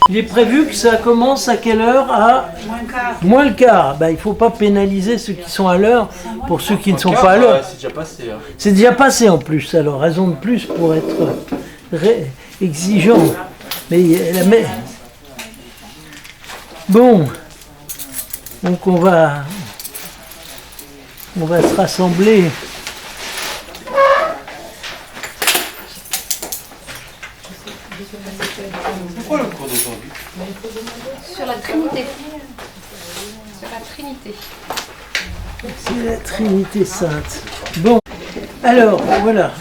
Il est prévu que ça commence à quelle heure? À moins le quart. Ben, il ne faut pas pénaliser ceux qui sont à l'heure pour ceux qui ne sont pas à l'heure. C'est déjà passé. Hein. C'est déjà passé en plus, alors raison de plus pour être exigeant. Mais bon, donc on va se rassembler. C'est quoi le cours d'aujourd'hui? Sur la Trinité. Sur la Trinité. C'est la Trinité Sainte. Bon, alors voilà.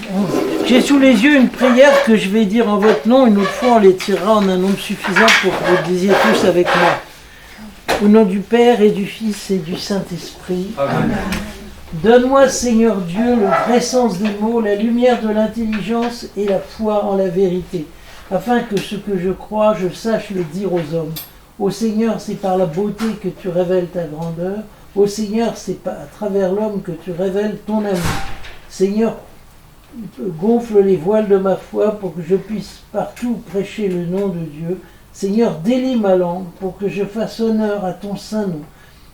J'ai sous les yeux une prière que je vais dire en votre nom. Une autre fois, on les tirera en un nombre suffisant pour que vous le disiez tous avec moi. Au nom du Père et du Fils et du Saint-Esprit. Amen. Donne-moi, Seigneur Dieu, le vrai sens des mots, la lumière de l'intelligence et la foi en la vérité, afin que ce que je crois, je sache le dire aux hommes. Ô Seigneur, c'est par la beauté que tu révèles ta grandeur. Ô Seigneur, c'est à travers l'homme que tu révèles ton amour. Seigneur, gonfle les voiles de ma foi pour que je puisse partout prêcher le nom de Dieu. Seigneur, délie ma langue pour que je fasse honneur à ton saint nom.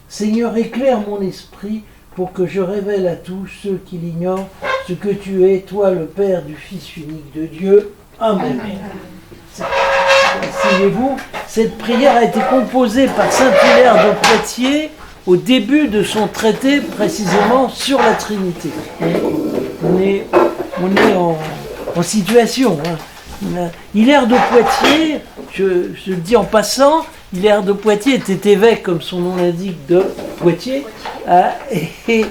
Seigneur, éclaire mon esprit pour que je révèle à tous ceux qui l'ignorent ce que tu es, toi le Père du Fils unique de Dieu. Amen. Asseyez-vous. Cette prière a été composée par saint Hilaire de Poitiers au début de son traité précisément sur la Trinité. On est en situation. Hein. Hilaire de Poitiers, je le dis en passant, Hilaire de Poitiers était évêque, comme son nom l'indique, de Poitiers, et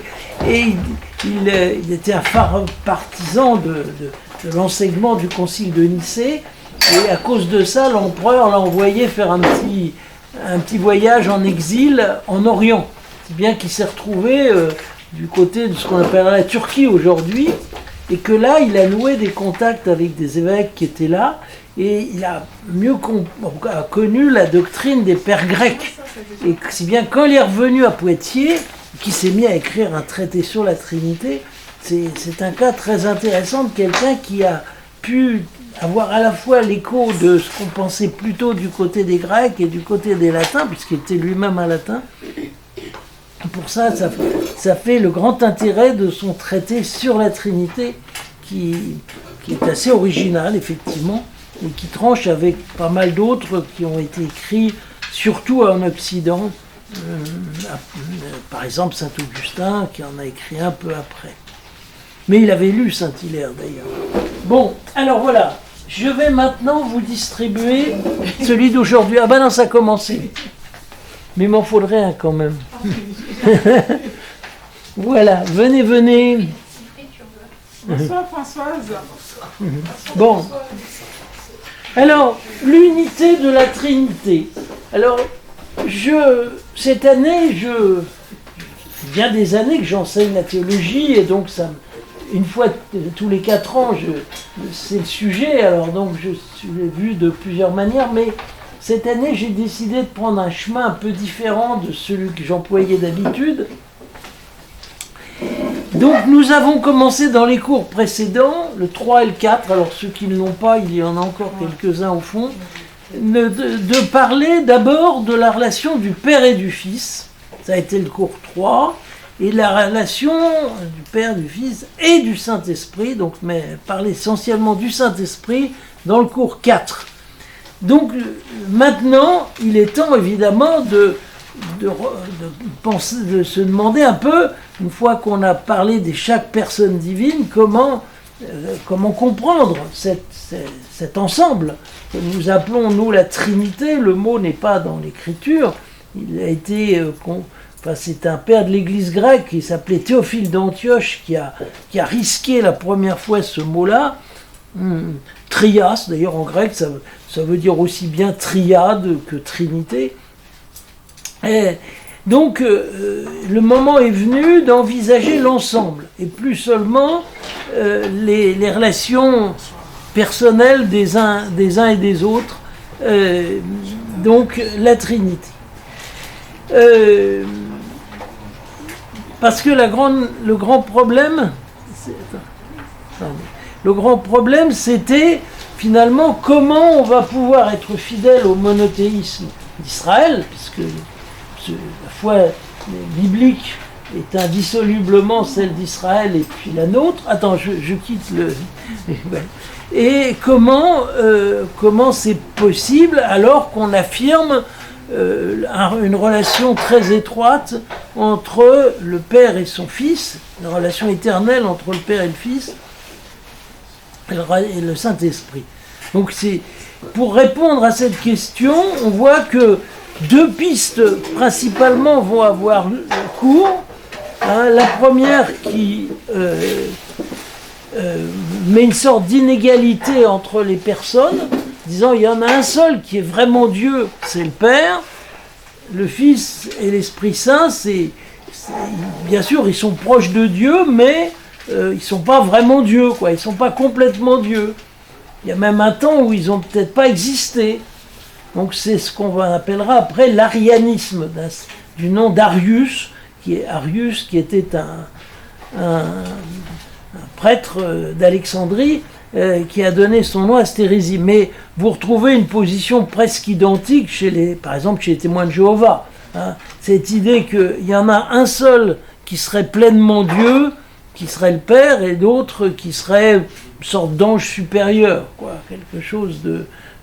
il était un phare partisan de l'enseignement du concile de Nicée, et à cause de ça, l'empereur l'a envoyé faire un petit voyage en exil en Orient, si bien qu'il s'est retrouvé du côté de ce qu'on appellerait la Turquie aujourd'hui, et que là, il a noué des contacts avec des évêques qui étaient là, et il a mieux connu la doctrine des pères grecs. Et si bien quand il est revenu à Poitiers, qu'il s'est mis à écrire un traité sur la Trinité, c'est un cas très intéressant de quelqu'un qui a pu avoir à la fois l'écho de ce qu'on pensait plutôt du côté des Grecs et du côté des Latins, puisqu'il était lui-même un latin. Pour ça fait le grand intérêt de son traité sur la Trinité, qui est assez original, effectivement, et qui tranche avec pas mal d'autres qui ont été écrits, surtout en Occident, par exemple Saint-Augustin, qui en a écrit un peu après. Mais il avait lu Saint-Hilaire, d'ailleurs. Bon, alors voilà, je vais maintenant vous distribuer celui d'aujourd'hui. Ah ben non, ça a commencé. Mais il m'en faudrait un quand même. Voilà, venez. Bonsoir Françoise. Bon. Alors, l'unité de la Trinité. Alors, cette année, il y a des années que j'enseigne la théologie, et donc une fois tous les 4 ans, c'est le sujet, alors donc je l'ai vu de plusieurs manières, mais cette année, j'ai décidé de prendre un chemin un peu différent de celui que j'employais d'habitude. Donc nous avons commencé dans les cours précédents, le 3 et le 4, alors ceux qui ne l'ont pas, il y en a encore quelques-uns au fond, de parler d'abord de la relation du Père et du Fils, ça a été le cours 3, et la relation du Père, du Fils et du Saint-Esprit, donc mais parler essentiellement du Saint-Esprit dans le cours 4. Donc maintenant, il est temps évidemment de se demander un peu, une fois qu'on a parlé de chaque personne divine, comment comprendre cet ensemble que nous appelons, nous, la Trinité. Le mot n'est pas dans l'Écriture, il a été... c'est un père de l'Église grecque qui s'appelait Théophile d'Antioche qui a risqué la première fois ce mot-là. Trias, d'ailleurs en grec, ça veut dire aussi bien triade que trinité. Et donc, le moment est venu d'envisager l'ensemble, et plus seulement les relations personnelles des uns et des autres, donc la Trinité. Parce que le grand problème, c'était finalement, comment on va pouvoir être fidèle au monothéisme d'Israël, puisque la foi biblique est indissolublement celle d'Israël et puis la nôtre. Attends, je quitte le... Et comment c'est possible alors qu'on affirme une relation très étroite entre le Père et son Fils, une relation éternelle entre le Père et le Fils et le Saint-Esprit. Donc pour répondre à cette question, on voit que deux pistes principalement vont avoir cours. La première qui met une sorte d'inégalité entre les personnes, disant il y en a un seul qui est vraiment Dieu, c'est le Père, le Fils et l'Esprit Saint, bien sûr ils sont proches de Dieu, mais ils ne sont pas vraiment Dieu, quoi. Ils ne sont pas complètement Dieu. Il y a même un temps où ils n'ont peut-être pas existé. Donc c'est ce qu'on appellera après l'arianisme, du nom d'Arius, qui était un prêtre d'Alexandrie, qui a donné son nom à cette hérésie. Mais vous retrouvez une position presque identique par exemple chez les témoins de Jéhovah. Cette idée qu'il y en a un seul qui serait pleinement Dieu, qui serait le Père, et d'autres qui seraient une sorte d'ange supérieur, quoi, quelque chose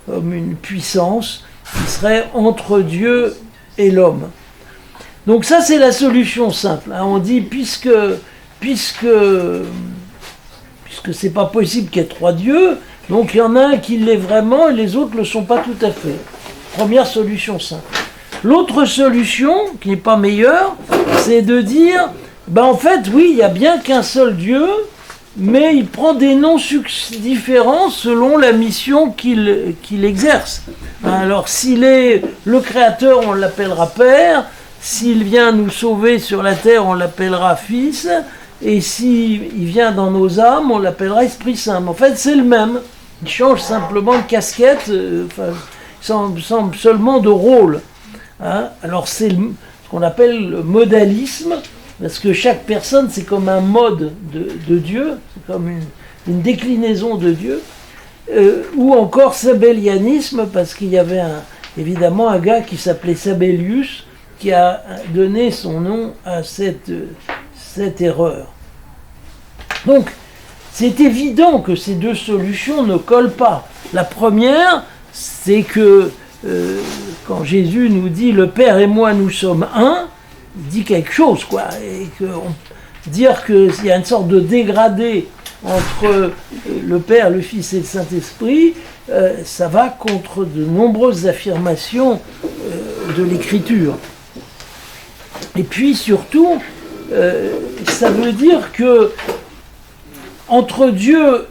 comme une puissance qui serait entre Dieu et l'homme. Donc ça, c'est la solution simple. On dit, puisque c'est pas possible qu'il y ait trois dieux, donc il y en a un qui l'est vraiment et les autres ne le sont pas tout à fait. Première solution simple. L'autre solution, qui n'est pas meilleure, c'est de dire, en fait, oui, il n'y a bien qu'un seul Dieu, mais il prend des noms différents selon la mission qu'il exerce. Alors, s'il est le Créateur, on l'appellera Père. S'il vient nous sauver sur la terre, on l'appellera Fils. Et s'il vient dans nos âmes, on l'appellera Esprit Saint. Mais en fait, c'est le même. Il change simplement de casquette, seulement de rôle. Alors, c'est ce qu'on appelle le modalisme, parce que chaque personne, c'est comme un mode de Dieu, c'est comme une déclinaison de Dieu. Ou encore sabellianisme, parce qu'il y avait évidemment un gars qui s'appelait Sabellius, qui a donné son nom à cette erreur. Donc, c'est évident que ces deux solutions ne collent pas. La première, c'est que quand Jésus nous dit « Le Père et moi, nous sommes un », il dit quelque chose, quoi. Et dire qu'il y a une sorte de dégradé entre le Père, le Fils et le Saint-Esprit, ça va contre de nombreuses affirmations de l'Écriture. Et puis surtout, ça veut dire que entre Dieu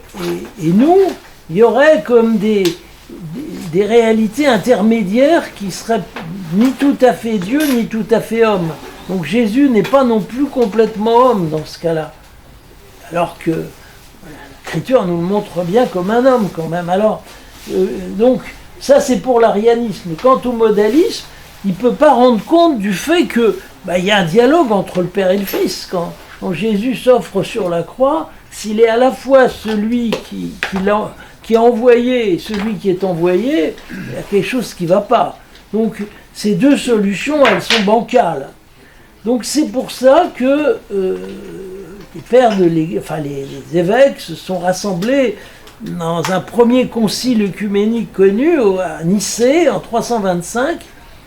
et nous, il y aurait comme des réalités intermédiaires qui seraient ni tout à fait Dieu, ni tout à fait homme. Donc Jésus n'est pas non plus complètement homme dans ce cas-là. Alors que l'Écriture nous le montre bien comme un homme quand même. Alors, donc, ça c'est pour l'arianisme. Quant au modalisme, il ne peut pas rendre compte du fait que y a un dialogue entre le Père et le Fils. Quand Jésus s'offre sur la croix, s'il est à la fois celui qui a envoyé et celui qui est envoyé, il y a quelque chose qui ne va pas. Donc ces deux solutions, elles sont bancales. Donc c'est pour ça que les pères les évêques se sont rassemblés dans un premier concile œcuménique connu à Nicée en 325,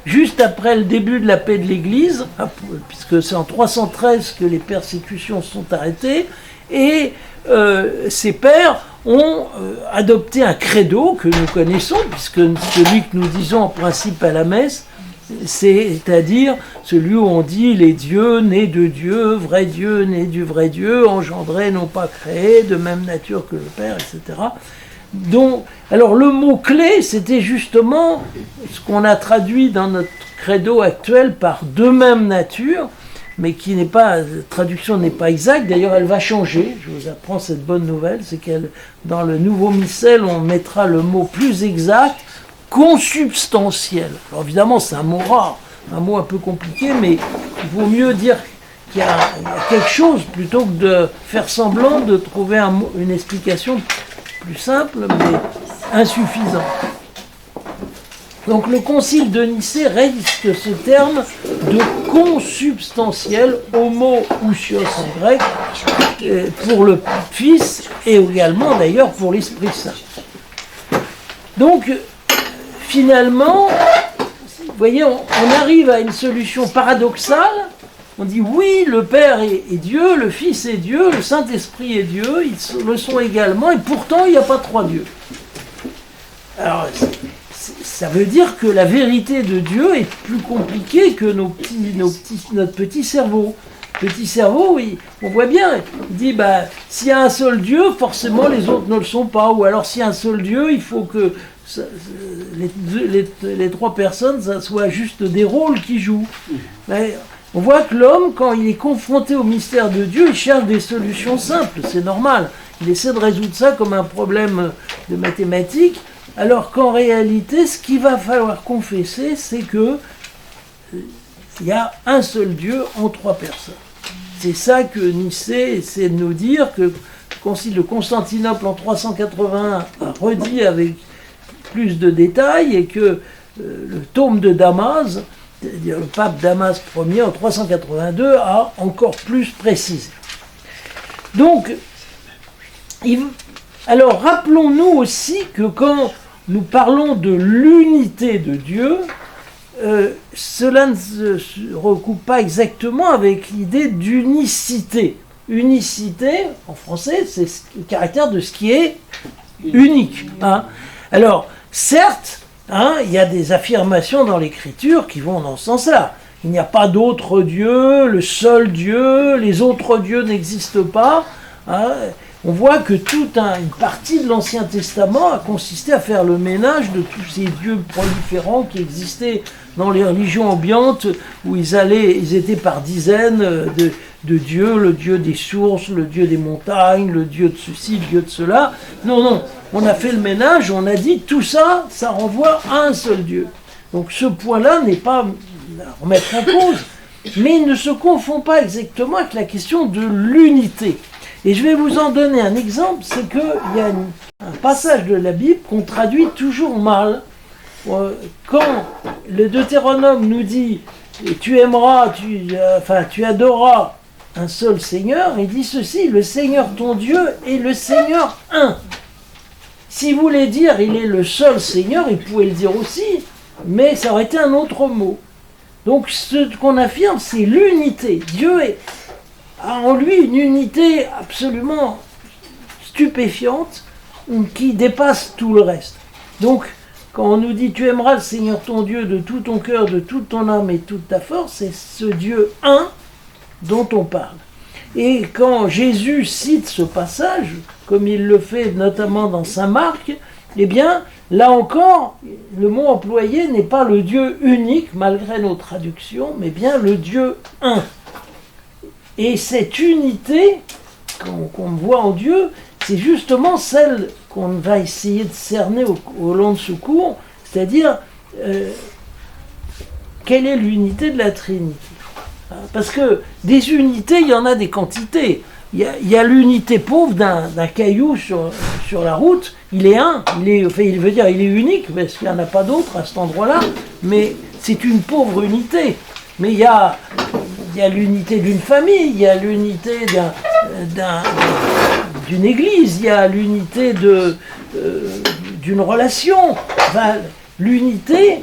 juste après le début de la paix de l'Église, puisque c'est en 313 que les persécutions sont arrêtées, et ces pères ont adopté un credo que nous connaissons, puisque celui que nous disons en principe à la messe, c'est-à-dire celui où on dit les dieux nés de Dieu, vrai Dieu né du vrai Dieu, engendrés non pas créés, de même nature que le Père, etc. Donc, alors le mot-clé, c'était justement ce qu'on a traduit dans notre credo actuel par « de même nature », mais qui n'est pas, la traduction n'est pas exacte, d'ailleurs elle va changer, je vous apprends cette bonne nouvelle, c'est qu'elle, dans le nouveau missel, on mettra le mot plus exact, consubstantiel. Alors évidemment c'est un mot rare, un mot un peu compliqué, mais il vaut mieux dire qu'il y a quelque chose plutôt que de faire semblant de trouver une explication plus simple, mais insuffisante. Donc le concile de Nicée reste ce terme de consubstantiel, homoousios en grec, pour le Fils et également d'ailleurs pour l'Esprit Saint. Donc finalement, vous voyez, on arrive à une solution paradoxale. On dit oui, le Père est Dieu, le Fils est Dieu, le Saint-Esprit est Dieu, ils le sont également, et pourtant il n'y a pas trois dieux. Alors, ça veut dire que la vérité de Dieu est plus compliquée que notre petit cerveau. Petit cerveau, oui, on voit bien, il dit, s'il y a un seul Dieu, forcément les autres ne le sont pas, ou alors s'il y a un seul Dieu, il faut que les trois personnes, ça soit juste des rôles qui jouent. Mais on voit que l'homme, quand il est confronté au mystère de Dieu, il cherche des solutions simples, c'est normal. Il essaie de résoudre ça comme un problème de mathématiques, alors qu'en réalité, ce qu'il va falloir confesser, c'est que il y a un seul Dieu en trois personnes. C'est ça que Nicée essaie de nous dire, que le Concile de Constantinople en 381 a redit avec plus de détails, et que le tome de Damas, c'est-à-dire le pape Damas Ier en 382, a encore plus précisé. Donc, alors rappelons-nous aussi que quand nous parlons de l'unité de Dieu, cela ne se recoupe pas exactement avec l'idée d'unicité. Unicité, en français, c'est le caractère de ce qui est unique. Hein. Alors, certes, il y a des affirmations dans l'Écriture qui vont dans ce sens-là. Il n'y a pas d'autre Dieu, le seul Dieu, les autres dieux n'existent pas. Hein. On voit que toute une partie de l'Ancien Testament a consisté à faire le ménage de tous ces dieux proliférants qui existaient dans les religions ambiantes, où ils étaient par dizaines de dieux, le dieu des sources, le dieu des montagnes, le dieu de ceci, le dieu de cela. Non, on a fait le ménage, on a dit tout ça, ça renvoie à un seul Dieu. Donc ce point-là n'est pas à remettre en cause, mais il ne se confond pas exactement avec la question de l'unité. Et je vais vous en donner un exemple, c'est qu'il y a un passage de la Bible qu'on traduit toujours mal. Quand le Deutéronome nous dit « tu aimeras, tu adoreras un seul Seigneur », il dit ceci « le Seigneur ton Dieu est le Seigneur un ». S'il voulait dire « il est le seul Seigneur », il pouvait le dire aussi, mais ça aurait été un autre mot. Donc ce qu'on affirme, c'est l'unité. Dieu a en lui une unité absolument stupéfiante qui dépasse tout le reste. Donc, quand on nous dit « tu aimeras le Seigneur ton Dieu de tout ton cœur, de toute ton âme et de toute ta force », c'est ce Dieu un dont on parle. Et quand Jésus cite ce passage, comme il le fait notamment dans Saint Marc, eh bien, là encore, le mot employé n'est pas le Dieu unique, malgré nos traductions, mais bien le Dieu un. Et cette unité qu'on voit en Dieu, c'est justement celle qu'on va essayer de cerner au long de ce cours, c'est-à-dire quelle est l'unité de la Trinité. Parce que des unités, il y en a des quantités. Il y a l'unité pauvre d'un caillou sur la route, il est un, il veut dire il est unique, parce qu'il n'y en a pas d'autre à cet endroit-là, mais c'est une pauvre unité. Mais il y a l'unité d'une famille, il y a l'unité d'une église, il y a l'unité d'une relation. Enfin, l'unité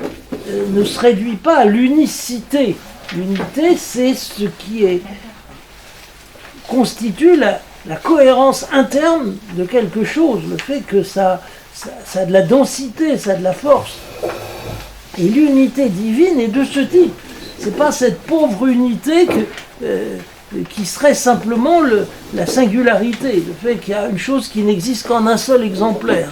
ne se réduit pas à l'unicité. L'unité, c'est ce qui constitue la cohérence interne de quelque chose, le fait que ça a de la densité, ça a de la force. Et l'unité divine est de ce type. C'est pas cette pauvre unité qui serait simplement la singularité, le fait qu'il y a une chose qui n'existe qu'en un seul exemplaire.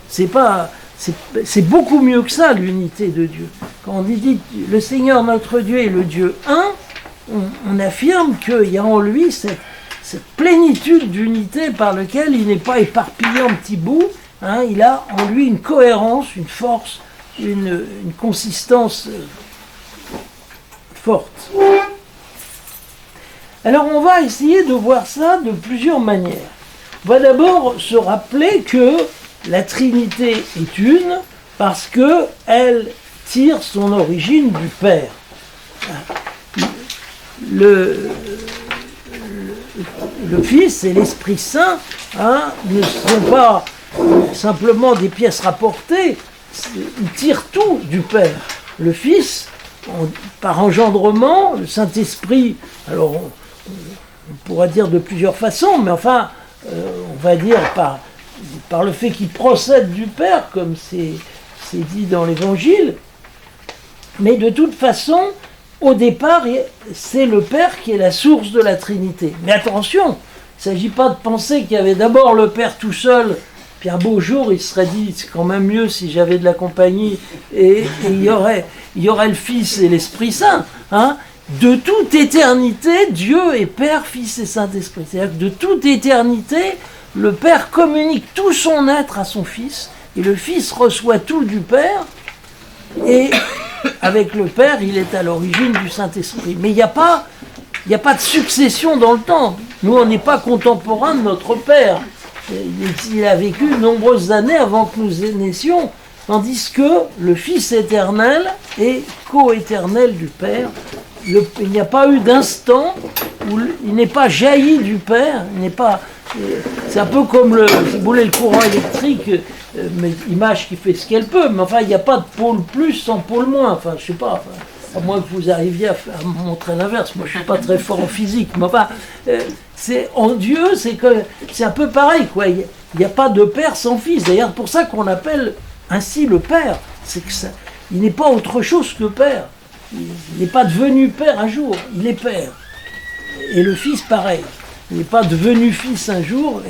C'est beaucoup mieux que ça, l'unité de Dieu. Quand on dit le Seigneur notre Dieu est le Dieu un, on affirme qu'il y a en lui cette plénitude d'unité par laquelle il n'est pas éparpillé en petits bouts, il a en lui une cohérence, une force, une consistance forte. Alors on va essayer de voir ça de plusieurs manières. On va d'abord se rappeler que la Trinité est une parce que elle tire son origine du Père. Le Fils et l'Esprit Saint ne sont pas simplement des pièces rapportées, ils tirent tout du Père. Le Fils, par engendrement, le Saint-Esprit, alors on pourra dire de plusieurs façons, mais enfin, on va dire par le fait qu'il procède du Père, comme c'est dit dans l'Évangile, mais de toute façon, au départ, c'est le Père qui est la source de la Trinité. Mais attention, il ne s'agit pas de penser qu'il y avait d'abord le Père tout seul, puis un beau jour, il se serait dit, c'est quand même mieux si j'avais de la compagnie, et il y aurait le Fils et l'Esprit Saint. De toute éternité, Dieu est Père, Fils et Saint-Esprit. C'est-à-dire que de toute éternité, le Père communique tout son être à son Fils, et le Fils reçoit tout du Père, et avec le Père, il est à l'origine du Saint-Esprit. Mais il n'y a pas de succession dans le temps. Nous, on n'est pas contemporains de notre Père. Il a vécu de nombreuses années avant que nous naissions, tandis que le Fils éternel est co-éternel du Père. Il n'y a pas eu d'instant où il n'est pas jailli du Père. C'est un peu comme si vous voulez, le courant électrique, mais image qui fait ce qu'elle peut, mais enfin il n'y a pas de pôle plus sans pôle moins. Enfin, je sais pas. À moins que vous arriviez à montrer l'inverse. Moi, je suis pas très fort en physique, mais enfin, en Dieu, c'est un peu pareil, quoi. Il n'y a pas de Père sans Fils. D'ailleurs, pour ça qu'on appelle ainsi le Père, c'est que il n'est pas autre chose que Père. Il n'est pas devenu Père un jour, il est Père. Et le Fils, pareil. Il n'est pas devenu Fils un jour,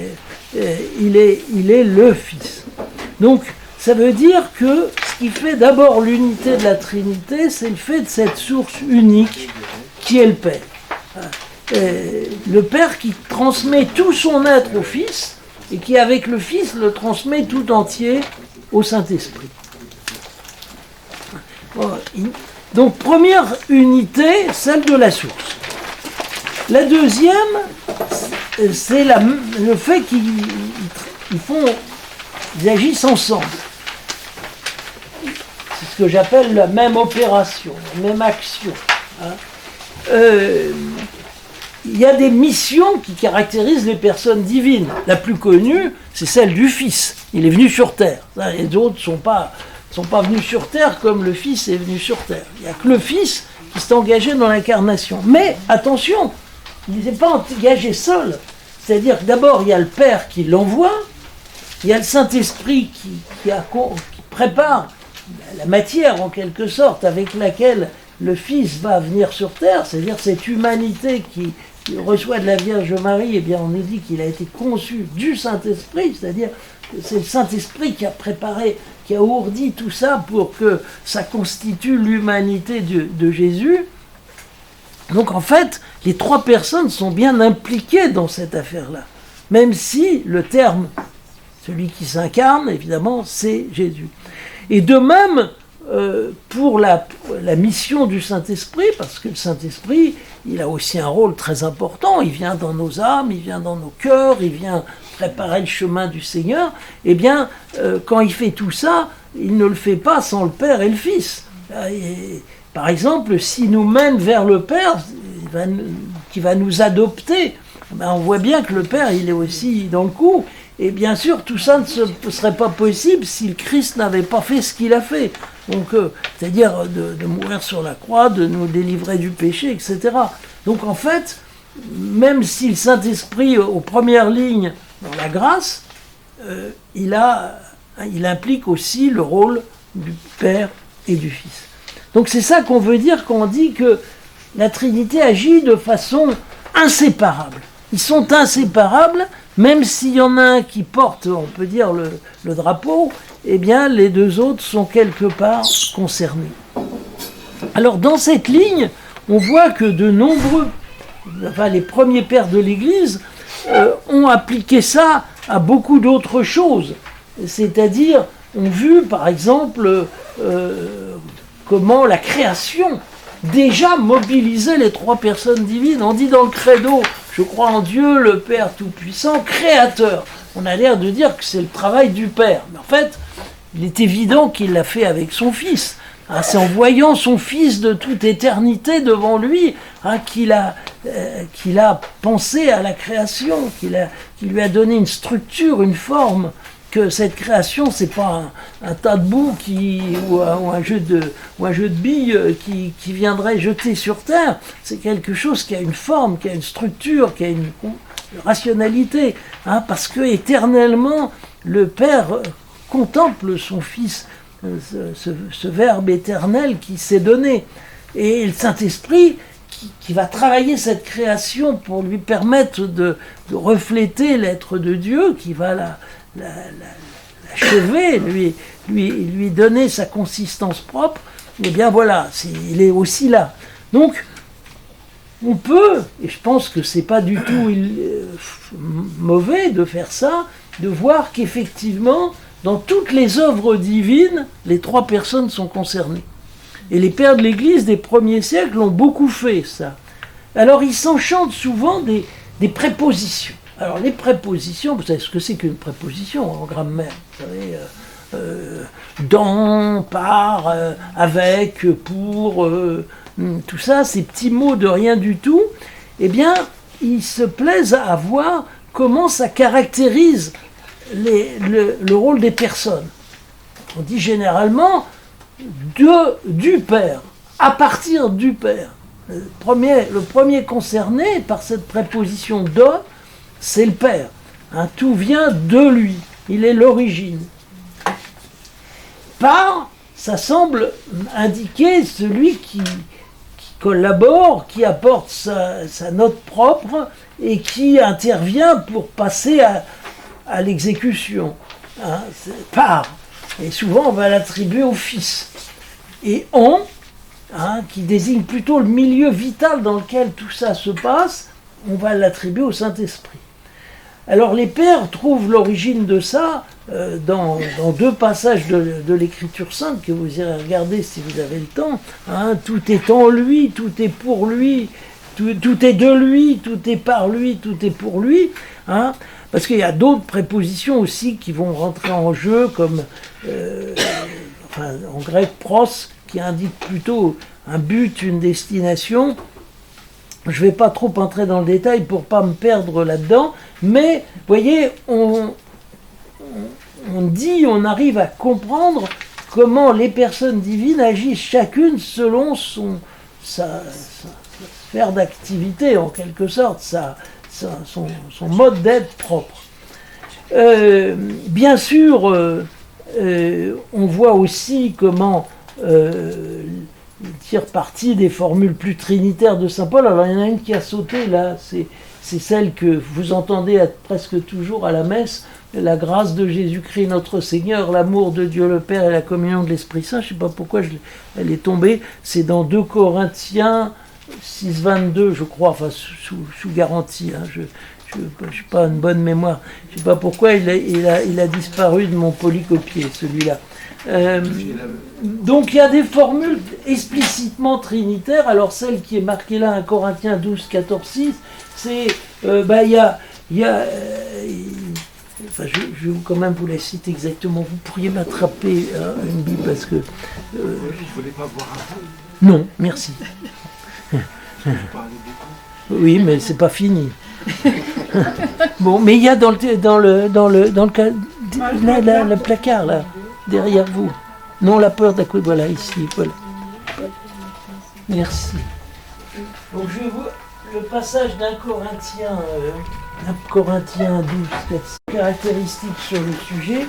il est le Fils. Donc, ça veut dire que ce qui fait d'abord l'unité de la Trinité, c'est le fait de cette source unique qui est le Père. Le Père qui transmet tout son être au Fils et qui, avec le Fils, le transmet tout entier au Saint-Esprit. Donc, première unité, celle de la source. La deuxième, c'est le fait qu'ils agissent ensemble. C'est ce que j'appelle la même opération, la même action. Il y a des missions qui caractérisent les personnes divines. La plus connue, c'est celle du Fils. Il est venu sur terre. Les autres ne sont pas venus sur terre comme le Fils est venu sur terre. Il n'y a que le Fils qui s'est engagé dans l'incarnation. Mais attention, il ne s'est pas engagé seul. C'est-à-dire que d'abord, il y a le Père qui l'envoie, il y a le Saint-Esprit qui prépare la matière, en quelque sorte, avec laquelle le Fils va venir sur terre, c'est-à-dire cette humanité qui reçoit de la Vierge Marie, eh bien on nous dit qu'il a été conçu du Saint-Esprit, c'est-à-dire que c'est le Saint-Esprit qui a préparé, qui a ourdi tout ça pour que ça constitue l'humanité de Jésus. Donc en fait, les trois personnes sont bien impliquées dans cette affaire-là, même si le terme, celui qui s'incarne, évidemment, c'est Jésus. Et de même, pour la mission du Saint-Esprit, parce que le Saint-Esprit, il a aussi un rôle très important, il vient dans nos âmes, il vient dans nos cœurs, il vient préparer le chemin du Seigneur, eh bien, quand il fait tout ça, il ne le fait pas sans le Père et le Fils. Et, par exemple, s'il nous mène vers le Père, qui va nous adopter, ben on voit bien que le Père, il est aussi dans le coup. Et bien sûr, tout ça ne serait pas possible si le Christ n'avait pas fait ce qu'il a fait. Donc, c'est-à-dire de mourir sur la croix, de nous délivrer du péché, etc. Donc en fait, même si le Saint-Esprit, aux premières lignes dans la grâce, il implique aussi le rôle du Père et du Fils. Donc c'est ça qu'on veut dire quand on dit que la Trinité agit de façon inséparable. Ils sont inséparables, même s'il y en a un qui porte, on peut dire, le drapeau, eh bien les deux autres sont quelque part concernés. Alors dans cette ligne, on voit que de nombreux, les premiers pères de l'Église ont appliqué ça à beaucoup d'autres choses. C'est-à-dire, ont vu par exemple comment la création déjà mobilisait les trois personnes divines. On dit dans le credo, je crois en Dieu, le Père Tout-Puissant, Créateur. on a l'air de dire que c'est le travail du Père. Mais en fait, il est évident qu'il l'a fait avec son Fils. Hein, c'est en voyant son Fils de toute éternité devant lui qu'il a pensé à la création, qu'il lui a donné une structure, une forme, que cette création, c'est pas un tas de boue ou un jeu de billes qui viendrait jeter sur Terre. C'est quelque chose qui a une forme, qui a une structure, qui a une rationalité. Hein, parce que éternellement, le Père contemple son Fils, ce Verbe éternel qui s'est donné. Et le Saint-Esprit qui va travailler cette création pour lui permettre de refléter l'être de Dieu, qui va l'achever, lui donner sa consistance propre, et bien voilà, il est aussi là. Donc, on peut, et je pense que c'est pas du tout mauvais de faire ça, de voir qu'effectivement, dans toutes les œuvres divines, les trois personnes sont concernées. Et les pères de l'Église des premiers siècles ont beaucoup fait ça. Alors, ils s'enchantent souvent des prépositions. Alors, les prépositions, vous savez ce que c'est qu'une préposition en grammaire, vous savez, dans, par, avec, pour, tout ça, ces petits mots de rien du tout, eh bien, ils se plaisent à voir comment ça caractérise le rôle des personnes. On dit généralement du Père, à partir du Père. Le premier concerné par cette préposition de, c'est le Père. Hein, tout vient de lui. Il est l'origine. Par, ça semble indiquer celui qui collabore, qui apporte sa note propre et qui intervient pour passer à l'exécution. Hein, par. Et souvent, on va l'attribuer au Fils. Et on, qui désigne plutôt le milieu vital dans lequel tout ça se passe, on va l'attribuer au Saint-Esprit. Alors les pères trouvent l'origine de ça dans deux passages de l'Écriture sainte que vous irez regarder si vous avez le temps. Hein, tout est en lui, tout est pour lui, tout est de lui, tout est par lui, tout est pour lui. Hein, parce qu'il y a d'autres prépositions aussi qui vont rentrer en jeu, comme en grec pros, qui indique plutôt un but, une destination. Je ne vais pas trop entrer dans le détail pour ne pas me perdre là-dedans, mais vous voyez, on arrive à comprendre comment les personnes divines agissent chacune selon sa sphère d'activité, en quelque sorte, son mode d'être propre. Bien sûr, on voit aussi comment il tire parti des formules plus trinitaires de saint Paul. Alors il y en a une qui a sauté là, c'est celle que vous entendez presque toujours à la messe: la grâce de Jésus-Christ notre Seigneur, l'amour de Dieu le Père et la communion de l'Esprit Saint. Je ne sais pas pourquoi elle est tombée, c'est dans 2 Corinthiens 6,22 je crois, enfin sous garantie, hein. Je n'ai pas une bonne mémoire, je ne sais pas pourquoi il a disparu de mon polycopier celui-là. Donc il y a des formules explicitement trinitaires. Alors celle qui est marquée là, 1 Corinthiens 12, 14, 6, c'est je vais quand même vous la citer exactement. Vous pourriez m'attraper une Bible parce que Vous ne voulez pas boire un peu? non, merci. Oui, mais c'est pas fini. Bon, mais il y a dans le placard là, derrière vous. Non, la porte à côté, voilà, ici, voilà. Merci. Donc je vois le passage d'un Corinthiens 12, 4 caractéristiques sur le sujet.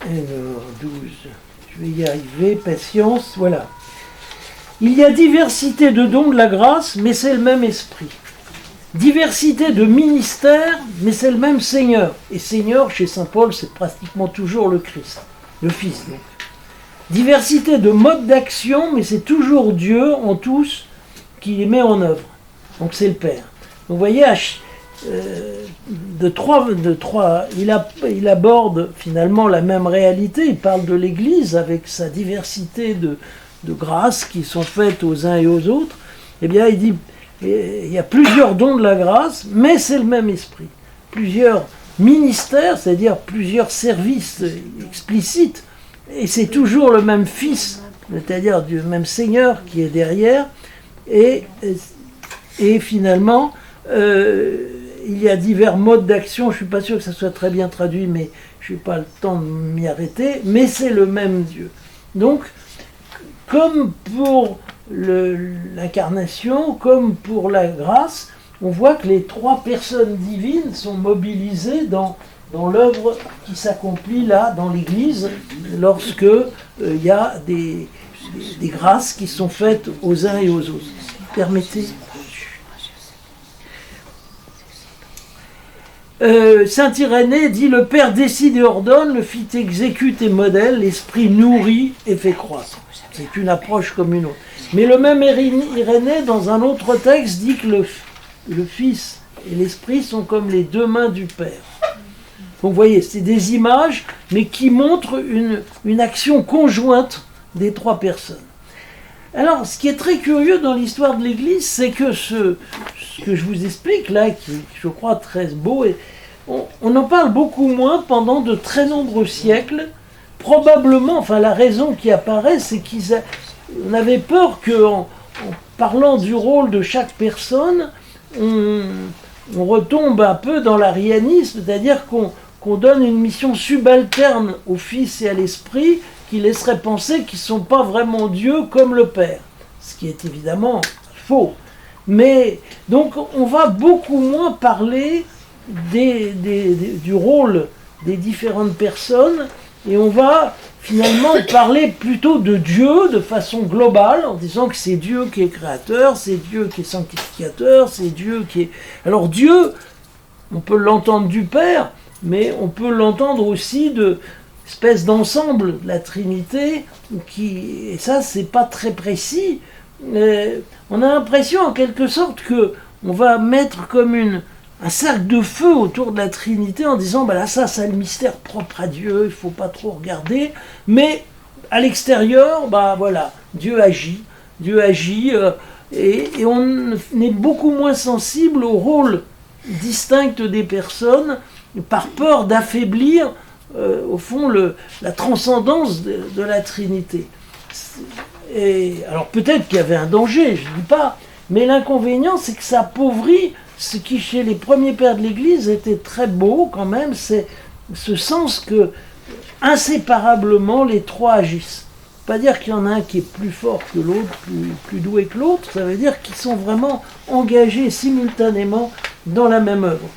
Alors, 12, je vais y arriver, patience, voilà. Il y a diversité de dons de la grâce, mais c'est le même esprit. Diversité de ministères, mais c'est le même Seigneur. Et Seigneur, chez saint Paul, c'est pratiquement toujours le Christ, le Fils donc. Diversité de modes d'action, mais c'est toujours Dieu en tous qui les met en œuvre. Donc c'est le Père. Donc vous voyez, il aborde finalement la même réalité. Il parle de l'Église avec sa diversité de grâces qui sont faites aux uns et aux autres. Eh bien, il dit, il y a plusieurs dons de la grâce, mais c'est le même esprit. Plusieurs ministères, c'est-à-dire plusieurs services explicites, et c'est toujours le même Fils, c'est-à-dire du même Seigneur qui est derrière, et finalement, il y a divers modes d'action, je ne suis pas sûr que ça soit très bien traduit, mais je n'ai pas le temps de m'y arrêter, mais c'est le même Dieu. Donc, comme pour l'incarnation, comme pour la grâce, on voit que les trois personnes divines sont mobilisées dans l'œuvre qui s'accomplit là, dans l'Église, lorsque il y a des grâces qui sont faites aux uns et aux autres. Permettez. Saint Irénée dit: le Père décide et ordonne, le Fils exécute et modèle, l'Esprit nourrit et fait croître. C'est une approche comme une autre. Mais le même Irénée, dans un autre texte, dit que le Fils et l'Esprit sont comme les deux mains du Père. Donc vous voyez, c'est des images, mais qui montrent une action conjointe des trois personnes. Alors, ce qui est très curieux dans l'histoire de l'Église, c'est que ce que je vous explique là, qui je crois très beau, on en parle beaucoup moins pendant de très nombreux siècles. Probablement, enfin la raison qui apparaît, c'est qu'on avait peur qu'en parlant du rôle de chaque personne, on retombe un peu dans l'arianisme, c'est-à-dire qu'on donne une mission subalterne au Fils et à l'Esprit, qui laisserait penser qu'ils ne sont pas vraiment Dieu comme le Père, ce qui est évidemment faux. Mais donc on va beaucoup moins parler du rôle des différentes personnes, et on va finalement parler plutôt de Dieu de façon globale, en disant que c'est Dieu qui est créateur, c'est Dieu qui est sanctificateur, c'est Dieu qui est... Alors Dieu, on peut l'entendre du Père, mais on peut l'entendre aussi de espèce d'ensemble de la Trinité, et ça c'est pas très précis. On a l'impression en quelque sorte que on va mettre comme un cercle de feu autour de la Trinité en disant là ça c'est le mystère propre à Dieu, il faut pas trop regarder, mais à l'extérieur voilà, Dieu agit, et on est beaucoup moins sensible au rôle distinct des personnes par peur d'affaiblir au fond la transcendance de la Trinité. Et alors peut-être qu'il y avait un danger, je ne dis pas, mais l'inconvénient c'est que ça appauvrit ce qui chez les premiers pères de l'Église était très beau quand même, c'est ce sens que inséparablement les trois agissent. Pas dire qu'il y en a un qui est plus fort que l'autre, plus doué que l'autre, ça veut dire qu'ils sont vraiment engagés simultanément dans la même œuvre.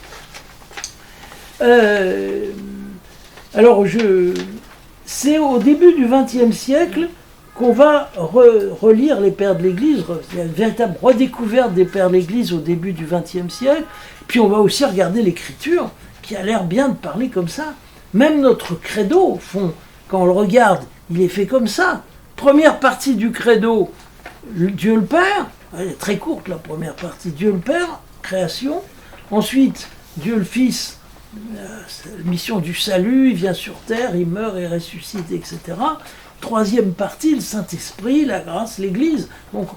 Alors, c'est au début du XXe siècle qu'on va relire les pères de l'Église. Il y a une véritable redécouverte des pères de l'Église au début du XXe siècle. Puis on va aussi regarder l'Écriture, qui a l'air bien de parler comme ça. Même notre credo, au fond, quand on le regarde, il est fait comme ça. Première partie du credo, Dieu le Père. Elle est très courte, la première partie. Dieu le Père, création. Ensuite, Dieu le Fils, la mission du salut, il vient sur terre, il meurt et ressuscite, etc. Troisième partie, le Saint-Esprit, la grâce, l'Église. Donc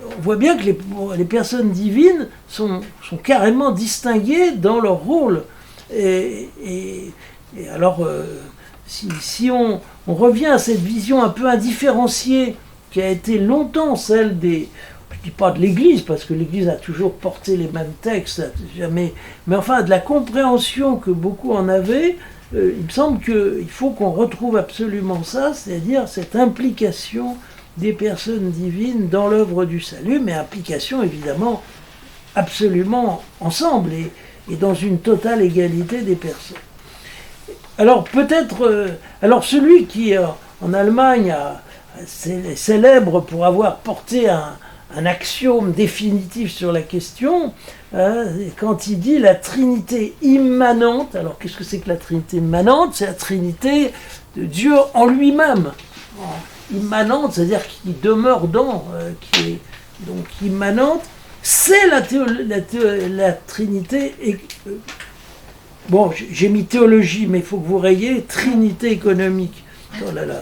on voit bien que les personnes divines sont carrément distinguées dans leur rôle. Et alors, si on revient à cette vision un peu indifférenciée qui a été longtemps celle des... Je ne dis pas de l'Église, parce que l'Église a toujours porté les mêmes textes, jamais, mais enfin de la compréhension que beaucoup en avaient, il me semble qu'il faut qu'on retrouve absolument ça, c'est-à-dire cette implication des personnes divines dans l'œuvre du salut, mais implication évidemment absolument ensemble et dans une totale égalité des personnes. Alors peut-être, alors celui qui en Allemagne est célèbre pour avoir porté un axiome définitif sur la question, quand il dit la Trinité immanente. Alors qu'est-ce que c'est que la Trinité immanente? C'est la Trinité de Dieu en lui-même. Immanente, c'est-à-dire qui demeure dans, qui est donc immanente. C'est la Trinité bon, j'ai mis théologie, mais il faut que vous rayiez trinité économique. Oh là là,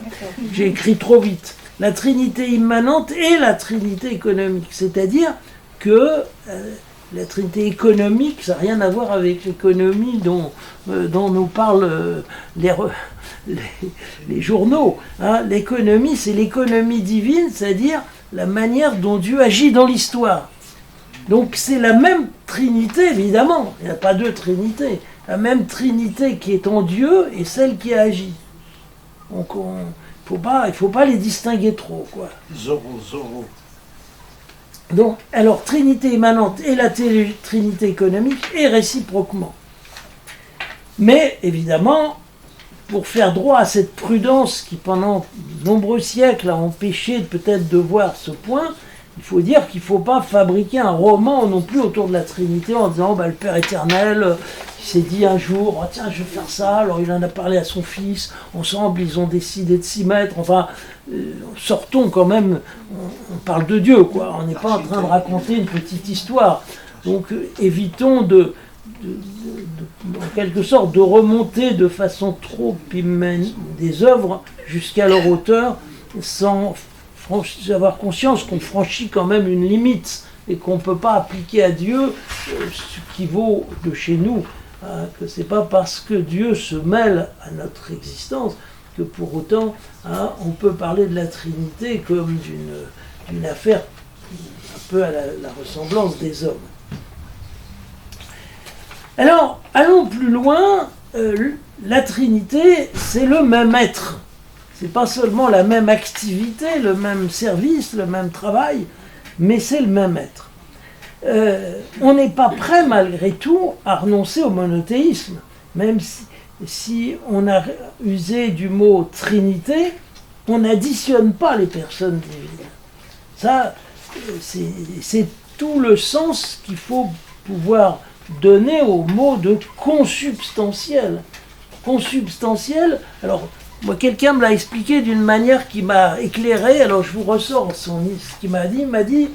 j'ai écrit trop vite. La trinité immanente et la trinité économique, c'est-à-dire que la trinité économique, ça n'a rien à voir avec l'économie dont nous parlent les journaux. Hein. L'économie, c'est l'économie divine, c'est-à-dire la manière dont Dieu agit dans l'histoire. Donc c'est la même trinité, évidemment, il n'y a pas deux trinités. La même trinité qui est en Dieu et celle qui agit. Donc il faut pas les distinguer trop, quoi. Zorro. Donc, alors, trinité immanente et la trinité économique, et réciproquement. Mais, évidemment, pour faire droit à cette prudence qui, pendant de nombreux siècles, a empêché peut-être de voir ce point, il faut dire qu'il ne faut pas fabriquer un roman non plus autour de la Trinité en disant le Père éternel il s'est dit un jour tiens je vais faire ça, alors il en a parlé à son fils, ensemble ils ont décidé de s'y mettre, enfin sortons quand même, on parle de Dieu quoi, on n'est pas en train de raconter une petite histoire, donc évitons en quelque sorte de remonter de façon trop humaine des œuvres jusqu'à leur auteur sans avoir conscience qu'on franchit quand même une limite et qu'on ne peut pas appliquer à Dieu ce qui vaut de chez nous, hein, que ce n'est pas parce que Dieu se mêle à notre existence que pour autant hein, on peut parler de la Trinité comme d'une affaire un peu à la ressemblance des hommes. Alors, allons plus loin, la Trinité, c'est le même être. C'est pas seulement la même activité, le même service, le même travail, mais c'est le même être. On n'est pas prêt malgré tout à renoncer au monothéisme, même si on a usé du mot Trinité, on n'additionne pas les personnes divines. Ça, c'est tout le sens qu'il faut pouvoir donner au mot de consubstantiel. Consubstantiel, alors moi quelqu'un me l'a expliqué d'une manière qui m'a éclairé, alors je vous ressors ce qu'il m'a dit. Il m'a dit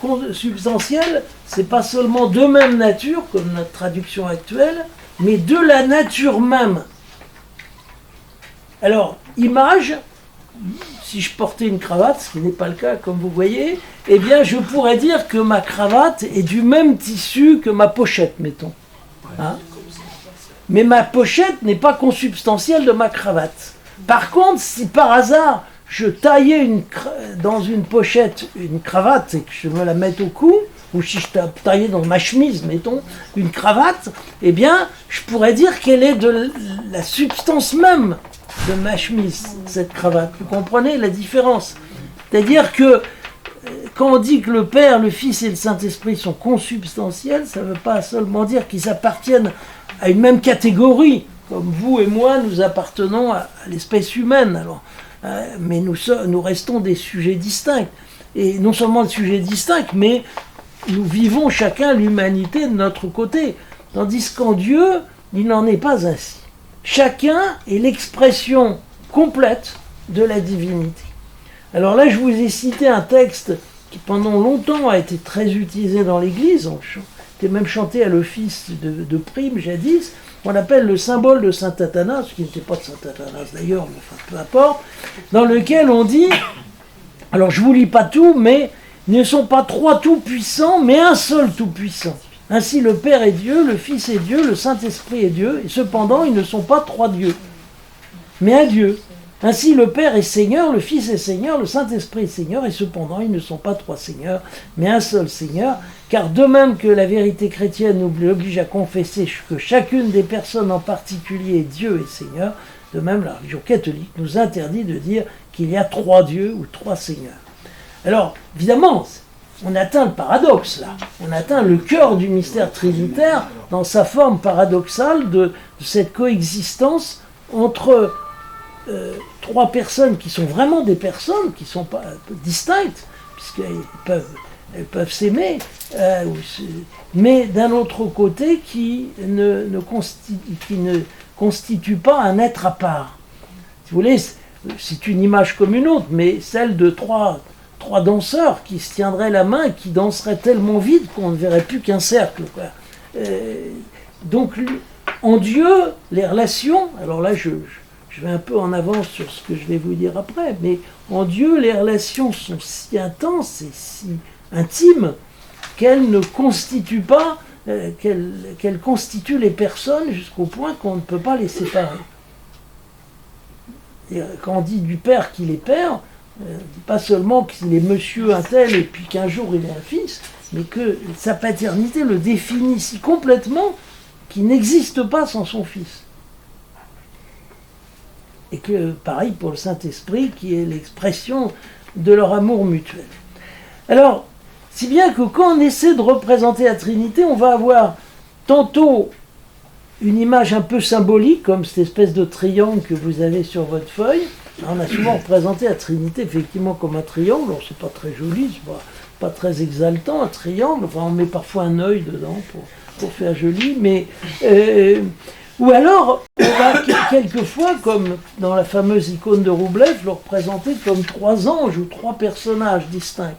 consubstantiel, c'est pas seulement de même nature, comme notre traduction actuelle, mais de la nature même. Alors, image, si je portais une cravate, ce qui n'est pas le cas comme vous voyez, eh bien je pourrais dire que ma cravate est du même tissu que ma pochette, mettons. Hein? Mais ma pochette n'est pas consubstantielle de ma cravate. Par contre, si par hasard je taillais dans une pochette une cravate et que je me la mette au cou, ou si je taillais dans ma chemise, mettons, une cravate, eh bien, je pourrais dire qu'elle est de la substance même de ma chemise, cette cravate. Vous comprenez la différence? C'est-à-dire que quand on dit que le Père, le Fils et le Saint-Esprit sont consubstantiels, ça ne veut pas seulement dire qu'ils appartiennent à une même catégorie, comme vous et moi, nous appartenons à l'espèce humaine. Alors, mais nous restons des sujets distincts. Et non seulement des sujets distincts, mais nous vivons chacun l'humanité de notre côté. Tandis qu'en Dieu, il n'en est pas ainsi. Chacun est l'expression complète de la divinité. Alors là, je vous ai cité un texte qui pendant longtemps a été très utilisé dans l'Église, était même chanté à l'office de prime jadis, qu'on appelle le symbole de Saint Athanas, qui n'était pas de Saint Athanas d'ailleurs, mais enfin peu importe, dans lequel on dit, alors je ne vous lis pas tout, mais ils ne sont pas trois tout-puissants, mais un seul tout-puissant. Ainsi le Père est Dieu, le Fils est Dieu, le Saint-Esprit est Dieu, et cependant ils ne sont pas trois dieux, mais un Dieu. Ainsi le Père est Seigneur, le Fils est Seigneur, le Saint-Esprit est Seigneur, et cependant ils ne sont pas trois Seigneurs, mais un seul Seigneur, car de même que la vérité chrétienne nous oblige à confesser que chacune des personnes en particulier est Dieu et Seigneur, de même la religion catholique nous interdit de dire qu'il y a trois dieux ou trois Seigneurs. Alors, évidemment, on atteint le paradoxe là, on atteint le cœur du mystère trinitaire dans sa forme paradoxale de cette coexistence entre trois personnes qui sont vraiment des personnes, qui ne sont pas distinctes, puisqu'elles peuvent s'aimer, mais d'un autre côté qui ne constitue pas un être à part. Si vous voulez, c'est une image comme une autre, mais celle de trois danseurs qui se tiendraient la main et qui danseraient tellement vite qu'on ne verrait plus qu'un cercle, quoi. Donc, en Dieu, les relations, alors là, je vais un peu en avance sur ce que je vais vous dire après, mais en Dieu, les relations sont si intenses et si intimes qu'elles ne constituent pas, qu'elles constituent les personnes jusqu'au point qu'on ne peut pas les séparer. Et quand on dit du père qu'il est père, pas seulement qu'il est monsieur un tel et puis qu'un jour il est un fils, mais que sa paternité le définit si complètement qu'il n'existe pas sans son fils. Et que pareil pour le Saint-Esprit qui est l'expression de leur amour mutuel. Alors, si bien que quand on essaie de représenter la Trinité, on va avoir tantôt une image un peu symbolique, comme cette espèce de triangle que vous avez sur votre feuille. On a souvent représenté la Trinité effectivement comme un triangle. Alors, c'est pas très joli, c'est pas très exaltant, un triangle. Enfin, on met parfois un œil dedans pour faire joli, mais... ou alors, on va quelquefois, comme dans la fameuse icône de Roublev, le représenter comme 3 anges ou 3 personnages distincts.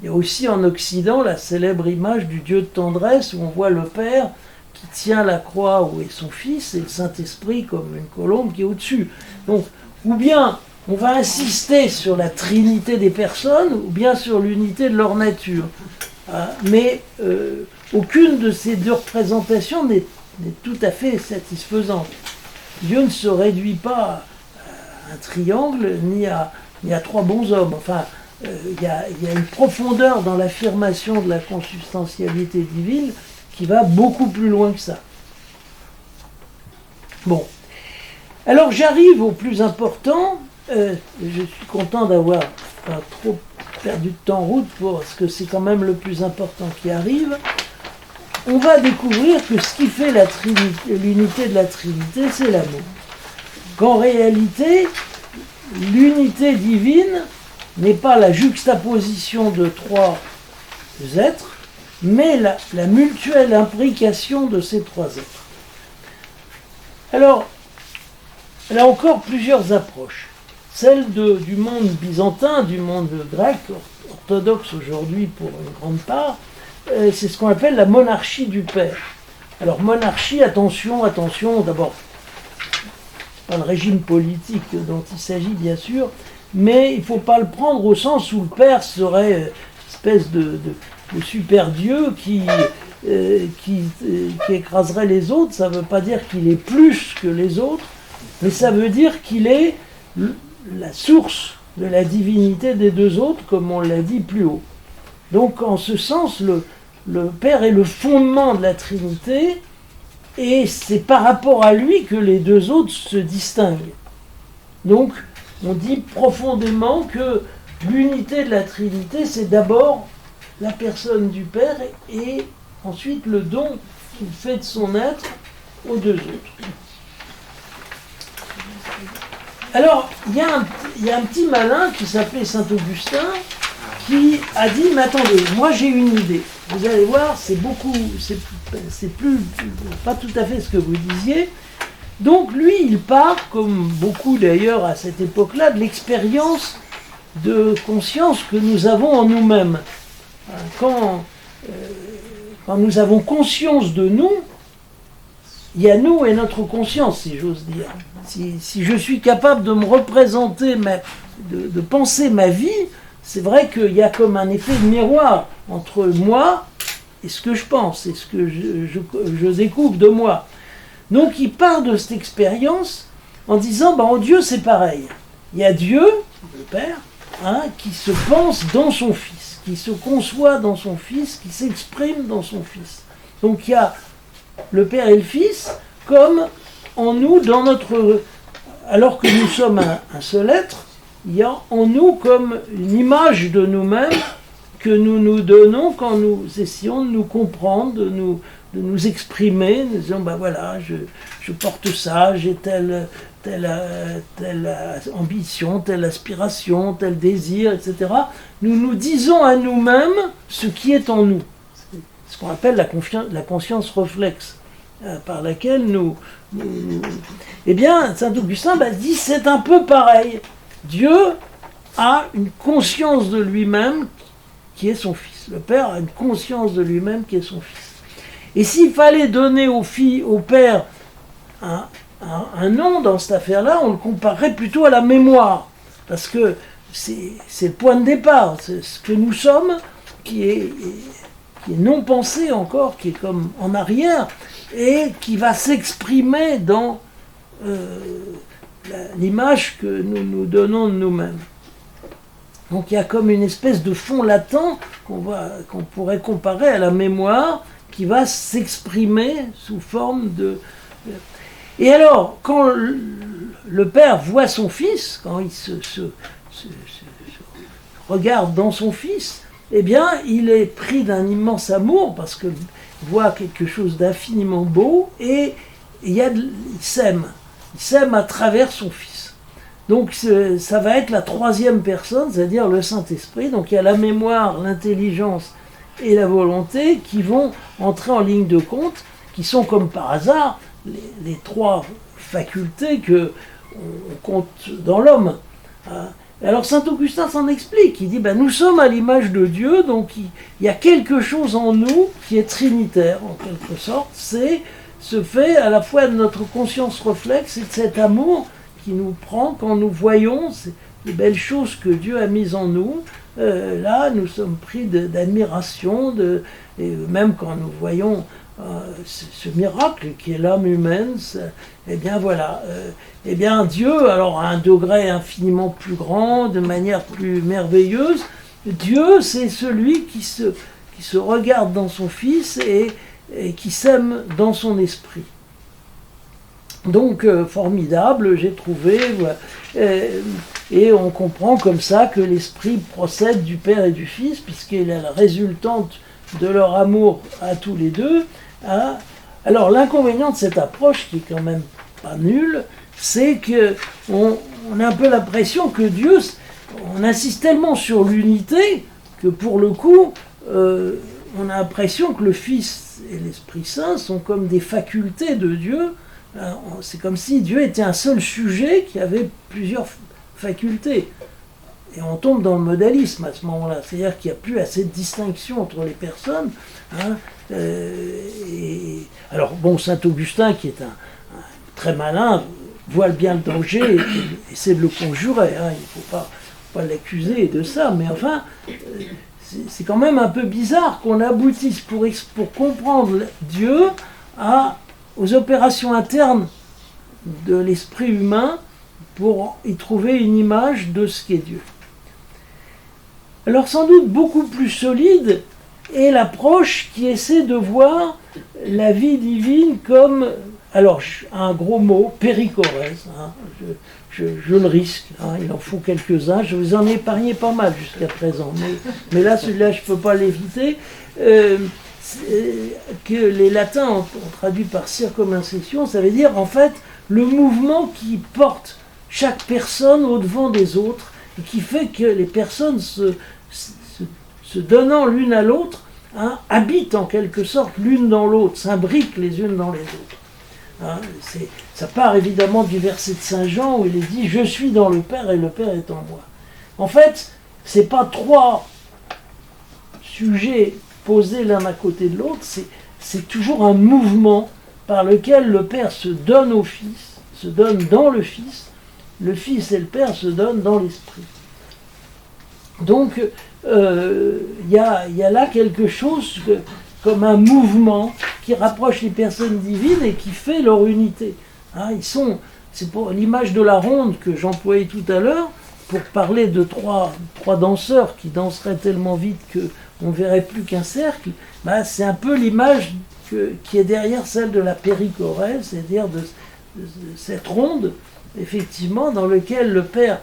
Il y a aussi en Occident la célèbre image du Dieu de tendresse où on voit le Père qui tient la croix où est son Fils et le Saint-Esprit comme une colombe qui est au-dessus. Donc, ou bien on va insister sur la trinité des personnes ou bien sur l'unité de leur nature. Mais aucune de ces deux représentations n'est tout à fait satisfaisante. Dieu ne se réduit pas à un triangle ni à 3 bons hommes. Enfin, il y a une profondeur dans l'affirmation de la consubstantialité divine qui va beaucoup plus loin que ça. Bon. Alors j'arrive au plus important. Je suis content d'avoir pas trop perdu de temps en route parce que c'est quand même le plus important qui arrive. On va découvrir que ce qui fait l'unité de la Trinité, c'est l'amour. Qu'en réalité, l'unité divine n'est pas la juxtaposition de 3 êtres, mais la mutuelle imbrication de ces 3 êtres. Alors, là encore, plusieurs approches. Celle du monde byzantin, du monde grec, orthodoxe aujourd'hui pour une grande part, c'est ce qu'on appelle la monarchie du Père. Alors monarchie, attention, d'abord, pas le régime politique dont il s'agit bien sûr, mais il ne faut pas le prendre au sens où le Père serait une espèce de super Dieu qui écraserait les autres. Ça ne veut pas dire qu'il est plus que les autres, mais ça veut dire qu'il est la source de la divinité des 2 autres, comme on l'a dit plus haut. Donc en ce sens, le Père est le fondement de la Trinité, et c'est par rapport à lui que les 2 autres se distinguent. Donc, on dit profondément que l'unité de la Trinité, c'est d'abord la personne du Père et ensuite le don qu'il fait de son être aux 2 autres. Alors, il y a un petit malin qui s'appelait Saint-Augustin qui a dit, mais attendez, moi j'ai une idée. Vous allez voir, c'est plus, pas tout à fait ce que vous disiez. Donc lui, il part, comme beaucoup d'ailleurs à cette époque-là, de l'expérience de conscience que nous avons en nous-mêmes. Quand nous avons conscience de nous, il y a nous et notre conscience, si j'ose dire. Si je suis capable de me représenter, de penser ma vie, c'est vrai qu'il y a comme un effet de miroir entre moi et ce que je pense, et ce que je découvre de moi. Donc il part de cette expérience en disant, en Dieu c'est pareil. Il y a Dieu, le Père, qui se pense dans son Fils, qui se conçoit dans son Fils, qui s'exprime dans son Fils. Donc il y a le Père et le Fils comme en nous, alors que nous sommes un seul être, il y a en nous comme une image de nous-mêmes que nous nous donnons quand nous essayons de nous comprendre, de nous exprimer, nous disons, voilà, je porte ça, j'ai telle ambition, telle aspiration, tel désir, etc. Nous nous disons à nous-mêmes ce qui est en nous. C'est ce qu'on appelle la conscience réflexe, par laquelle Eh bien, Saint-Augustin dit, c'est un peu pareil. Dieu a une conscience de lui-même qui est son Fils. Le Père a une conscience de lui-même qui est son Fils. Et s'il fallait donner au père un nom dans cette affaire-là, on le comparerait plutôt à la mémoire. Parce que c'est le point de départ, c'est ce que nous sommes, qui est non pensé encore, qui est comme en arrière, et qui va s'exprimer dans l'image que nous nous donnons de nous-mêmes. Donc il y a comme une espèce de fond latent qu'on pourrait comparer à la mémoire, qui va s'exprimer sous forme de... Et alors, quand le père voit son fils, quand il se regarde dans son fils, eh bien, il est pris d'un immense amour, parce qu'il voit quelque chose d'infiniment beau, et il s'aime. Il s'aime à travers son fils. Donc, ça va être la troisième personne, c'est-à-dire le Saint-Esprit. Donc, il y a la mémoire, l'intelligence et la volonté qui vont entrer en ligne de compte, qui sont comme par hasard les trois facultés que on compte dans l'homme. Alors saint Augustin s'en explique, il dit nous sommes à l'image de Dieu, donc il y a quelque chose en nous qui est trinitaire en quelque sorte, c'est ce fait à la fois de notre conscience réflexe et de cet amour qui nous prend quand nous voyons les belles choses que Dieu a mises en nous. Là nous sommes pris d'admiration, et même quand nous voyons ce miracle qui est l'âme humaine, eh bien voilà, eh bien Dieu, alors à un degré infiniment plus grand, de manière plus merveilleuse, Dieu c'est celui qui se regarde dans son Fils et qui s'aime dans son esprit. Donc formidable, j'ai trouvé, et on comprend comme ça que l'esprit procède du Père et du Fils, puisqu'il est la résultante de leur amour à tous les deux. Alors l'inconvénient de cette approche, qui est quand même pas nulle, c'est qu'on a un peu l'impression que Dieu, on insiste tellement sur l'unité que pour le coup, on a l'impression que le Fils et l'Esprit Saint sont comme des facultés de Dieu. C'est comme si Dieu était un seul sujet qui avait plusieurs facultés. Et on tombe dans le modalisme à ce moment-là, c'est-à-dire qu'il n'y a plus assez de distinction entre les personnes. Alors bon, saint Augustin, qui est un très malin, voit bien le danger et essaie de le conjurer. Il ne faut pas l'accuser de ça, mais enfin, c'est quand même un peu bizarre qu'on aboutisse pour comprendre Dieu aux opérations internes de l'esprit humain pour y trouver une image de ce qu'est Dieu. Alors sans doute beaucoup plus solide est l'approche qui essaie de voir la vie divine comme, alors un gros mot, péricorèse, je le risque, il en faut quelques-uns, je vous en ai épargné pas mal jusqu'à présent, mais là celui-là je ne peux pas l'éviter, que les latins ont traduit par circumcision, ça veut dire en fait le mouvement qui porte chaque personne au-devant des autres et qui fait que les personnes se donnant l'une à l'autre, habitent en quelque sorte l'une dans l'autre, s'imbriquent les unes dans les autres. Ça part évidemment du verset de Saint Jean où il est dit « Je suis dans le Père et le Père est en moi ». En fait, ce n'est pas trois sujets posés l'un à côté de l'autre, c'est toujours un mouvement par lequel le Père se donne au Fils, se donne dans le Fils et le Père se donnent dans l'Esprit. Donc, il y a là quelque chose comme un mouvement qui rapproche les personnes divines et qui fait leur unité. C'est pour l'image de la ronde que j'employais tout à l'heure, pour parler de trois danseurs qui danseraient tellement vite qu'on ne verrait plus qu'un cercle. C'est un peu l'image qui est derrière celle de la péricorèse, c'est-à-dire de cette ronde, effectivement, dans laquelle le Père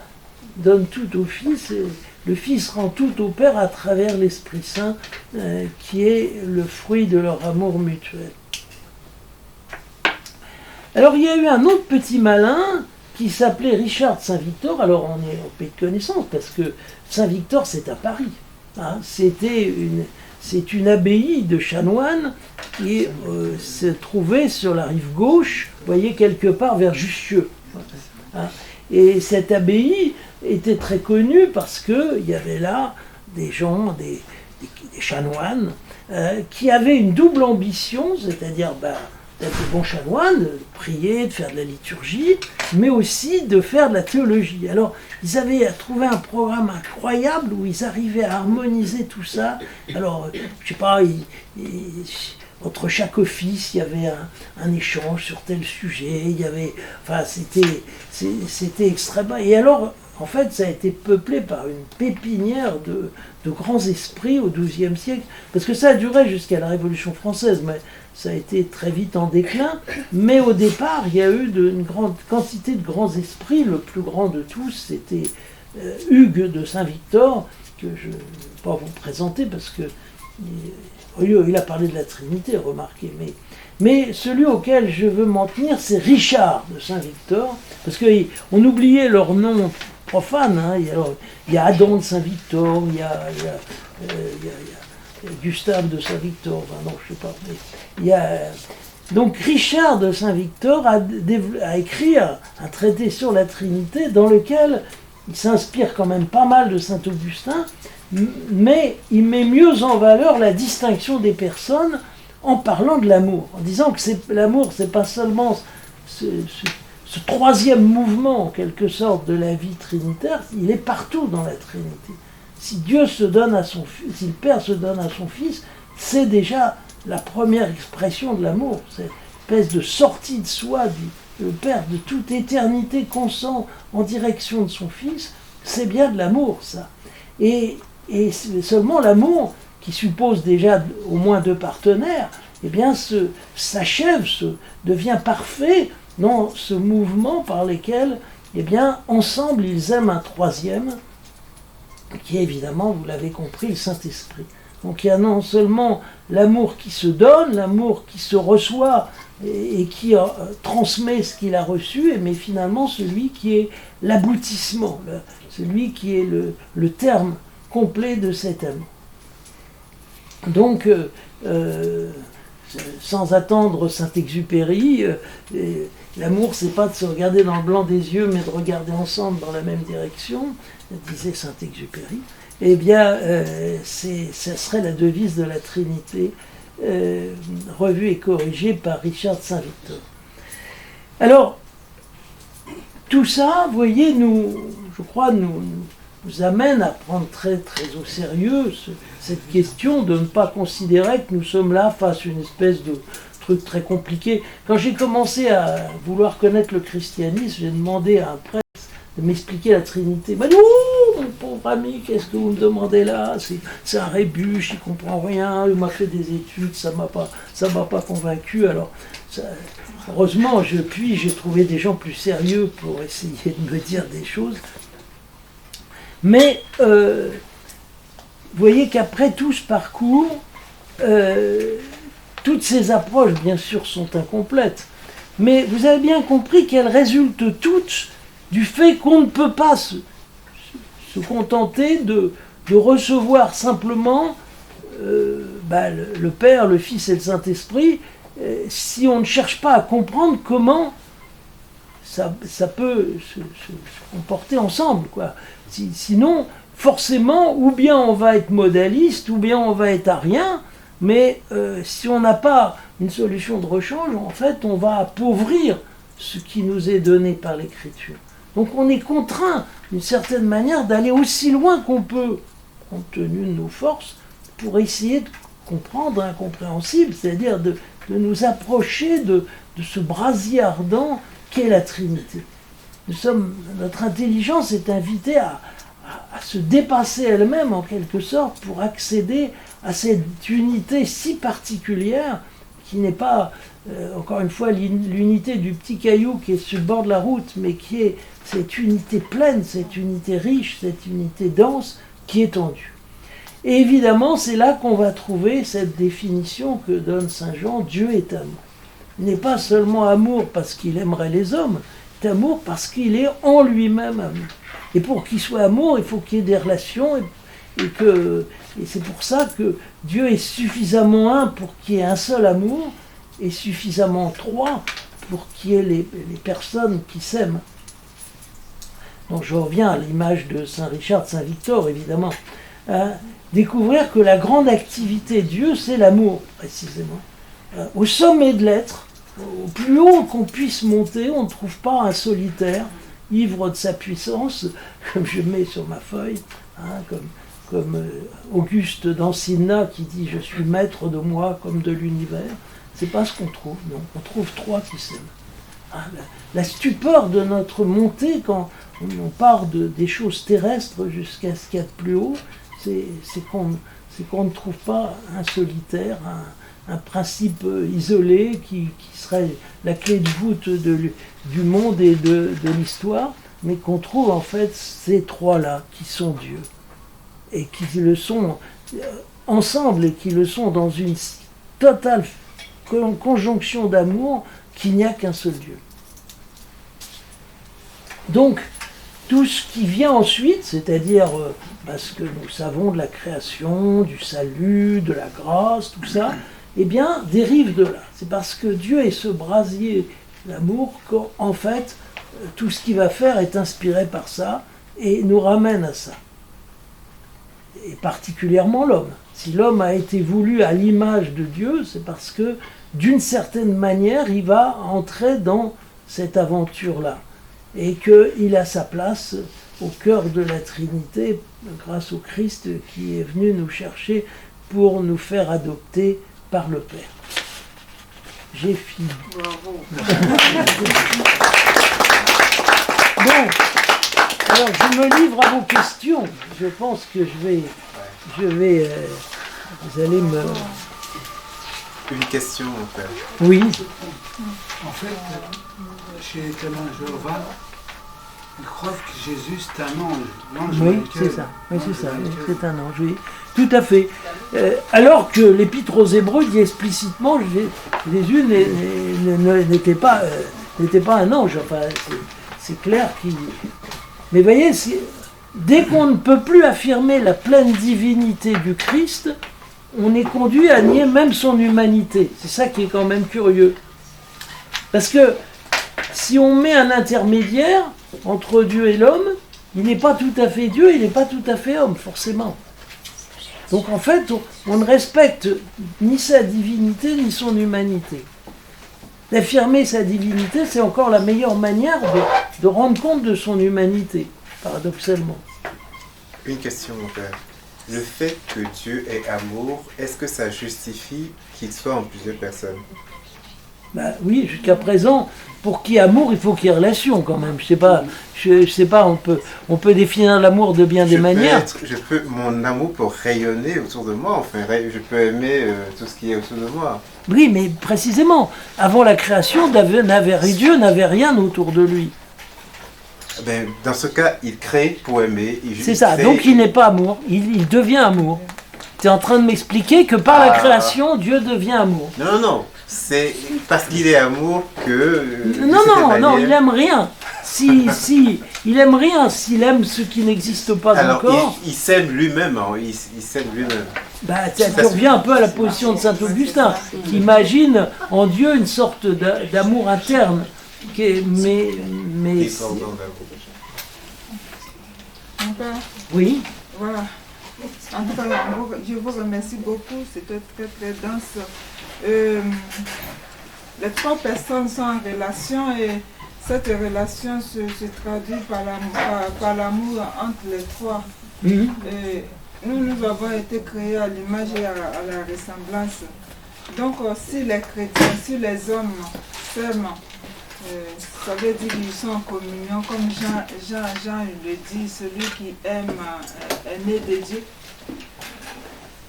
donne tout au Fils et le Fils rend tout au Père à travers l'Esprit Saint, qui est le fruit de leur amour mutuel. Alors il y a eu un autre petit malin qui s'appelait Richard de Saint-Victor. Alors on est au pays de connaissance, parce que Saint-Victor c'est à Paris. C'est une abbaye de chanoines qui se trouvait sur la rive gauche, vous voyez, quelque part vers Jussieu. Et cette abbaye était très connue parce qu'il y avait là des gens, des chanoines, qui avait une double ambition, c'est-à-dire d'être de bons chanoines, de prier, de faire de la liturgie, mais aussi de faire de la théologie. Alors, ils avaient trouvé un programme incroyable où ils arrivaient à harmoniser tout ça. Alors, je sais pas, entre chaque office, il y avait un échange sur tel sujet, il y avait, enfin, c'était extrêmement. Et alors, en fait, ça a été peuplé par une pépinière de grands esprits au XIIe siècle, parce que ça a duré jusqu'à la Révolution française, mais ça a été très vite en déclin. Mais au départ, il y a eu une grande quantité de grands esprits. Le plus grand de tous, c'était Hugues de Saint-Victor, que je ne vais pas vous présenter, parce que il a parlé de la Trinité, remarquez, mais celui auquel je veux m'en tenir, c'est Richard de Saint-Victor, parce qu'on oubliait leur nom profane, hein. Il y a Adam de Saint-Victor, il y a Gustave de Saint-Victor, enfin non, je ne sais pas, mais il y a... Donc Richard de Saint-Victor a écrit un traité sur la Trinité dans lequel il s'inspire quand même pas mal de Saint-Augustin, mais il met mieux en valeur la distinction des personnes en parlant de l'amour, en disant que l'amour, c'est pas seulement ce troisième mouvement, en quelque sorte, de la vie trinitaire, il est partout dans la Trinité. Si Dieu se donne à son Fils, si le Père se donne à son Fils, c'est déjà la première expression de l'amour, cette espèce de sortie de soi du Père, de toute éternité consent en direction de son Fils, c'est bien de l'amour, ça. Et seulement l'amour, qui suppose déjà au moins deux partenaires, eh bien, s'achève, devient parfait dans ce mouvement par lequel, eh bien, ensemble, ils aiment un troisième, qui est évidemment, vous l'avez compris, le Saint-Esprit. Donc il y a non seulement l'amour qui se donne, l'amour qui se reçoit et qui transmet ce qu'il a reçu, mais finalement celui qui est l'aboutissement, celui qui est le terme complet de cet amour. Donc, sans attendre Saint-Exupéry, l'amour, c'est pas de se regarder dans le blanc des yeux, mais de regarder ensemble dans la même direction, disait Saint-Exupéry. Eh bien, ça serait la devise de la Trinité, revue et corrigée par Richard de Saint-Victor. Alors, tout ça, vous voyez, je crois, nous amène à prendre très, très au sérieux cette question de ne pas considérer que nous sommes là face à une espèce de truc très compliqué. Quand j'ai commencé à vouloir connaître le christianisme, j'ai demandé à un prêtre de m'expliquer la Trinité. Il m'a dit « Oh, mon pauvre ami, qu'est-ce que vous me demandez là? C'est un rébuche, il ne comprend rien, il m'a fait des études, ça m'a pas convaincu. » Alors, heureusement, j'ai trouvé des gens plus sérieux pour essayer de me dire des choses. Mais vous voyez qu'après tout ce parcours, toutes ces approches, bien sûr, sont incomplètes. Mais vous avez bien compris qu'elles résultent toutes du fait qu'on ne peut pas se contenter de recevoir simplement le Père, le Fils et le Saint-Esprit, si on ne cherche pas à comprendre comment ça peut se comporter ensemble, quoi. Sinon, forcément, ou bien on va être modaliste, ou bien on va être arien, mais si on n'a pas une solution de rechange, en fait, on va appauvrir ce qui nous est donné par l'Écriture. Donc on est contraint, d'une certaine manière, d'aller aussi loin qu'on peut, compte tenu de nos forces, pour essayer de comprendre l'incompréhensible, c'est-à-dire de nous approcher de ce brasier ardent qu'est la Trinité. Notre intelligence est invitée à se dépasser elle-même, en quelque sorte, pour accéder à cette unité si particulière, qui n'est pas, encore une fois, l'unité du petit caillou qui est sur le bord de la route, mais qui est cette unité pleine, cette unité riche, cette unité dense, qui est en Dieu. Et évidemment, c'est là qu'on va trouver cette définition que donne Saint Jean, Dieu est amour. Il n'est pas seulement amour parce qu'il aimerait les hommes, c'est amour parce qu'il est en lui-même amour. Et pour qu'il soit amour, il faut qu'il y ait des relations, et c'est pour ça que Dieu est suffisamment un pour qu'il y ait un seul amour, et suffisamment trois pour qu'il y ait les personnes qui s'aiment. Donc je reviens à l'image de Saint Richard de Saint-Victor, évidemment. découvrir que la grande activité de Dieu, c'est l'amour, précisément. Au sommet de l'être, au plus haut qu'on puisse monter, on ne trouve pas un solitaire, ivre de sa puissance, comme je mets sur ma feuille, hein, comme Auguste d'Ancina qui dit « Je suis maître de moi comme de l'univers ». C'est pas ce qu'on trouve, non. On trouve trois qui s'aiment. Ah, la stupeur de notre montée, quand on part des choses terrestres jusqu'à ce qu'il y a de plus haut, c'est qu'on ne trouve pas un solitaire, un principe isolé qui serait la clé de voûte du monde et de l'histoire, mais qu'on trouve en fait ces trois-là qui sont Dieu, et qui le sont ensemble, et qui le sont dans une totale conjonction d'amour qu'il n'y a qu'un seul Dieu. Donc, tout ce qui vient ensuite, c'est-à-dire ce que nous savons de la création, du salut, de la grâce, tout ça, eh bien, dérive de là. C'est parce que Dieu est ce brasier d'amour qu'en fait, tout ce qu'il va faire est inspiré par ça et nous ramène à ça. Et particulièrement l'homme. Si l'homme a été voulu à l'image de Dieu, c'est parce que, d'une certaine manière, il va entrer dans cette aventure-là. Et qu'il a sa place au cœur de la Trinité, grâce au Christ qui est venu nous chercher pour nous faire adopter par le Père. J'ai fini. Bravo. Bon, alors je me livre à vos questions. Je pense que vous allez me... Une question, en fait. Oui. En fait, chez les témoins de Jéhovah, ils croient que Jésus c'est un ange. L'ange Oui, Michael. c'est ça. Oui, c'est ça. L'ange Oui, Michael. c'est un ange. Oui. Tout à fait. Alors que l'Épître aux Hébreux dit explicitement Jésus n'était pas un ange. Enfin, c'est clair qu'il. Mais voyez, dès qu'on ne peut plus affirmer la pleine divinité du Christ, on est conduit à nier même son humanité. C'est ça qui est quand même curieux. Parce que si on met un intermédiaire entre Dieu et l'homme, il n'est pas tout à fait Dieu, il n'est pas tout à fait homme, forcément. Donc en fait, on ne respecte ni sa divinité, ni son humanité. D'affirmer sa divinité, c'est encore la meilleure manière de rendre compte de son humanité, paradoxalement. Une question, mon père. Le fait que Dieu est amour, est-ce que ça justifie qu'il soit en plusieurs personnes? Oui, jusqu'à présent, pour qu'il y ait amour, il faut qu'il y ait relation quand même. Je sais pas, on peut définir l'amour de bien des manières. Mon amour peut rayonner autour de moi, enfin, je peux aimer tout ce qui est autour de moi. Oui, mais précisément, avant la création, Dieu n'avait rien autour de lui. Ben, dans ce cas, il crée pour aimer. C'est ça, donc il n'est pas amour, il devient amour. Tu es en train de m'expliquer que par la création, Dieu devient amour. Non. C'est parce qu'il est amour que... Non, il aime rien. Il aime rien s'il aime ce qui n'existe pas encore. Alors, il s'aime lui-même, hein, il s'aime lui-même. Tu reviens un peu à la position de saint Augustin, qui imagine en Dieu une sorte d'amour interne. Mais Mon père, oui. voilà. En tout cas, je vous remercie beaucoup. C'était très, très dense. Les trois personnes sont en relation et cette relation se traduit par l'amour entre les trois. Mhm. Et nous avons été créés à l'image et à la ressemblance. Donc, si les chrétiens, si les hommes s'aiment, ça veut dire qu'ils sont en communion, comme Jean le dit, celui qui aime est né de Dieu.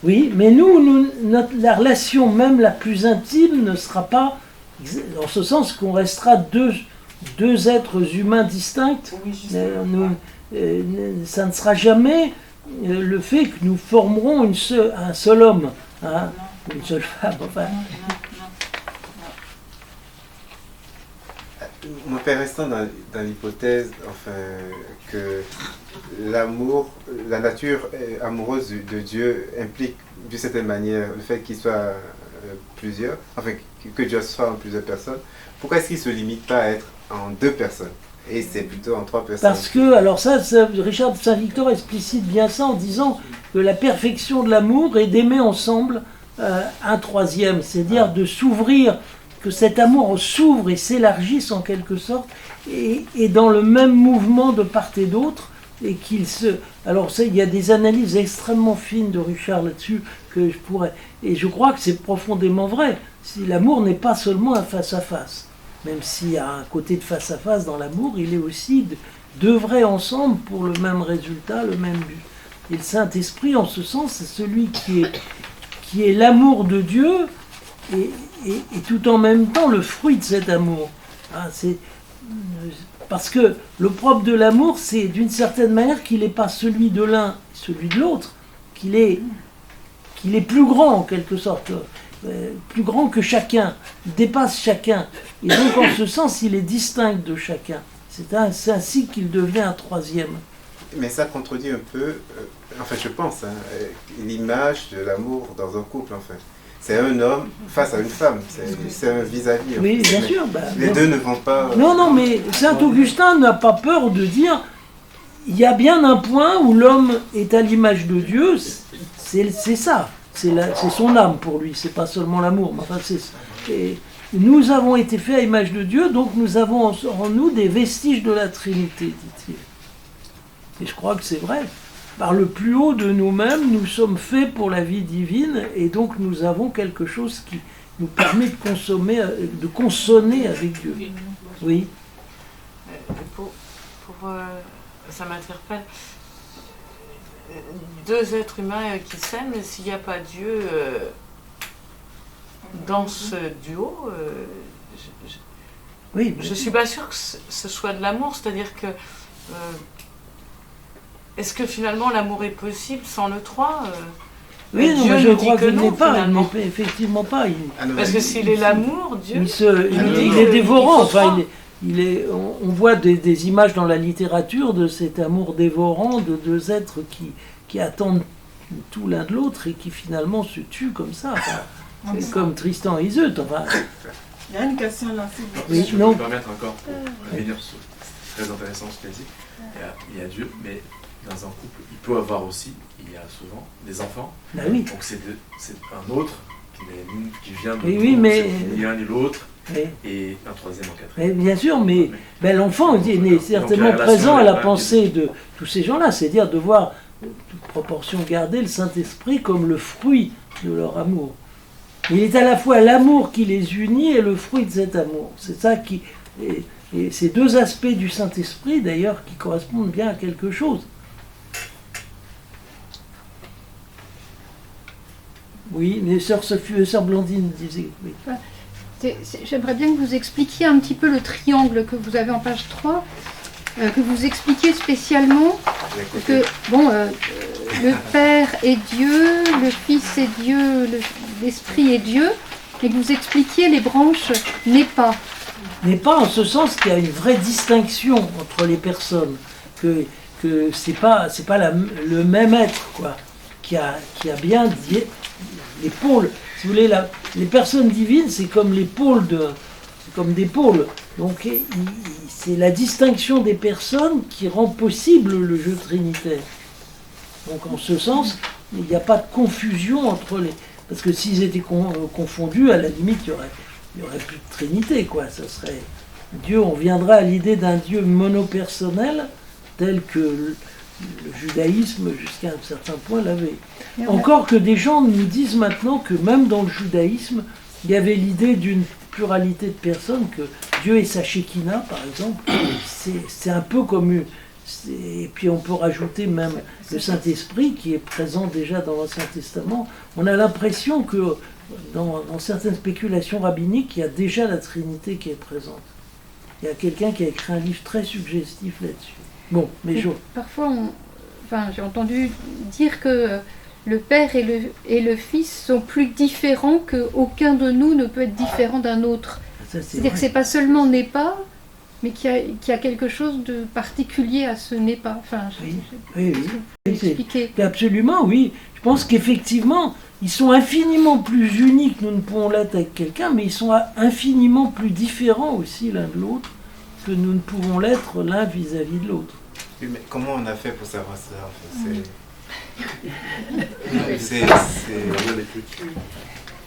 Oui, mais la relation même la plus intime ne sera pas, en ce sens qu'on restera deux êtres humains distincts. Oui, justement. Ça ne sera jamais le fait que nous formerons un seul homme, hein, une seule femme, enfin. Mon père, restant dans l'hypothèse que l'amour, la nature amoureuse de Dieu implique d'une certaine manière le fait qu'il soit plusieurs, enfin que Dieu soit en plusieurs personnes, pourquoi est-ce qu'il ne se limite pas à être en deux personnes? Et c'est plutôt en 3 personnes. Parce que, alors Richard de Saint-Victor explicite bien ça en disant que la perfection de l'amour est d'aimer ensemble un troisième, c'est-à-dire de s'ouvrir, que cet amour s'ouvre et s'élargisse en quelque sorte, et dans le même mouvement de part et d'autre, et qu'il se... Alors ça, il y a des analyses extrêmement fines de Richard là-dessus, que je pourrais... Et je crois que c'est profondément vrai. Si l'amour n'est pas seulement un face-à-face, même s'il y a un côté de face-à-face dans l'amour, il est aussi d'œuvrer ensemble pour le même résultat, le même but. Et le Saint-Esprit, en ce sens, c'est celui qui est l'amour de Dieu, et tout en même temps le fruit de cet amour. Hein, parce que le propre de l'amour, c'est d'une certaine manière qu'il n'est pas celui de l'un, celui de l'autre, qu'il est plus grand en quelque sorte, plus grand que chacun, il dépasse chacun. Et donc en ce sens, il est distinct de chacun. C'est ainsi qu'il devient un troisième. Mais ça contredit un peu, en fait je pense, l'image de l'amour dans un couple en fait. C'est un homme face à une femme, c'est un vis-à-vis. Oui, bien sûr. Les deux ne vont pas... Non, mais Saint-Augustin n'a pas peur de dire, il y a bien un point où l'homme est à l'image de Dieu, c'est ça, c'est son âme pour lui, c'est pas seulement l'amour. Enfin, nous avons été faits à l'image de Dieu, donc nous avons en nous des vestiges de la Trinité, dit-il. Et je crois que c'est vrai. Par le plus haut de nous-mêmes, nous sommes faits pour la vie divine, et donc nous avons quelque chose qui nous permet de consonner avec Dieu. Oui. Ça m'interpelle. Deux êtres humains qui s'aiment, s'il n'y a pas Dieu dans ce duo, je ne suis pas sûre que ce soit de l'amour, c'est-à-dire que est-ce que finalement l'amour est possible sans le trois Oui, non, mais je crois qu'il n'est pas, effectivement pas. Parce que s'il est l'amour, Dieu... Il est dévorant, enfin, on voit des images dans la littérature de cet amour dévorant de deux êtres qui attendent tout l'un de l'autre et qui finalement se tuent comme ça, enfin, comme Tristan et Iseut. Enfin. Il y a une question là. Si je peux me permettre encore pour revenir sur très intéressant ce qu'il a dit. Il y a Dieu, mais dans un couple, il peut avoir aussi, il y a souvent des enfants. Ben oui. Donc c'est un autre qui vient de ni l'un ni l'autre. Oui. Et un troisième en quatrième. Bien sûr, mais l'enfant est certainement présent à la pensée de tous ces gens-là, c'est-à-dire de voir, toute proportion gardée, le Saint-Esprit comme le fruit de leur amour. Il est à la fois l'amour qui les unit et le fruit de cet amour. C'est ça qui... Et ces deux aspects du Saint-Esprit, d'ailleurs, qui correspondent bien à quelque chose. Oui, mais sœur Blandine disait... Oui. J'aimerais bien que vous expliquiez un petit peu le triangle que vous avez en page 3, que vous expliquiez spécialement que le Père est Dieu, le Fils est Dieu, l'Esprit est Dieu, et que vous expliquiez les branches n'est pas. N'est pas en ce sens qu'il y a une vraie distinction entre les personnes, que c'est pas le même être, quoi, qui a bien les pôles. Si vous voulez, les personnes divines, c'est comme les pôles c'est comme des pôles. Donc c'est la distinction des personnes qui rend possible le jeu trinitaire. Donc en ce sens, il n'y a pas de confusion entre les... Parce que s'ils étaient confondus, à la limite, il y aurait plus de Trinité, quoi. Ça serait Dieu, on viendra à l'idée d'un Dieu monopersonnel, tel que le judaïsme, jusqu'à un certain point, l'avait. Encore que des gens nous disent maintenant que même dans le judaïsme, il y avait l'idée d'une pluralité de personnes, que Dieu et sa Shekinah, par exemple, c'est un peu comme et puis on peut rajouter même le Saint-Esprit qui est présent déjà dans l'Ancien Testament. On a l'impression que dans certaines spéculations rabbiniques, il y a déjà la Trinité qui est présente. Il y a quelqu'un qui a écrit un livre très suggestif là-dessus. Bon, mais parfois, j'ai entendu dire que le Père et le Fils sont plus différents, qu'aucun de nous ne peut être différent d'un autre. C'est-à-dire que c'est pas seulement n'est pas, mais qu'il y a quelque chose de particulier à ce n'est pas. Absolument, oui. Je pense qu'effectivement, ils sont infiniment plus unis que nous ne pouvons l'être avec quelqu'un, mais ils sont infiniment plus différents aussi l'un de l'autre. que nous ne pouvons l'être l'un vis-à-vis de l'autre. Oui, mais comment on a fait pour savoir ça en fait,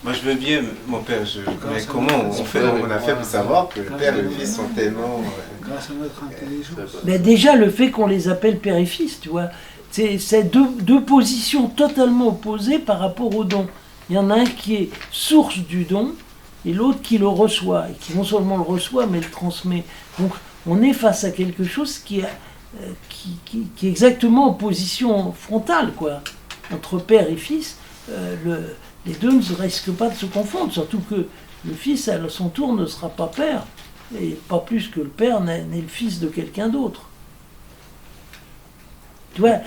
Moi je veux bien, mon père, mais comment on a fait pour savoir que le père et le fils sont tellement... Grâce à notre intelligence. Mais déjà, le fait qu'on les appelle père et fils, tu vois, c'est deux positions totalement opposées par rapport au don. Il y en a un qui est source du don et l'autre qui le reçoit, et qui non seulement le reçoit, mais le transmet. Donc on est face à quelque chose qui est exactement en position frontale, quoi. Entre père et fils, les deux ne risquent pas de se confondre, surtout que le fils, à son tour, ne sera pas père, et pas plus que le père n'est le fils de quelqu'un d'autre. Tu vois,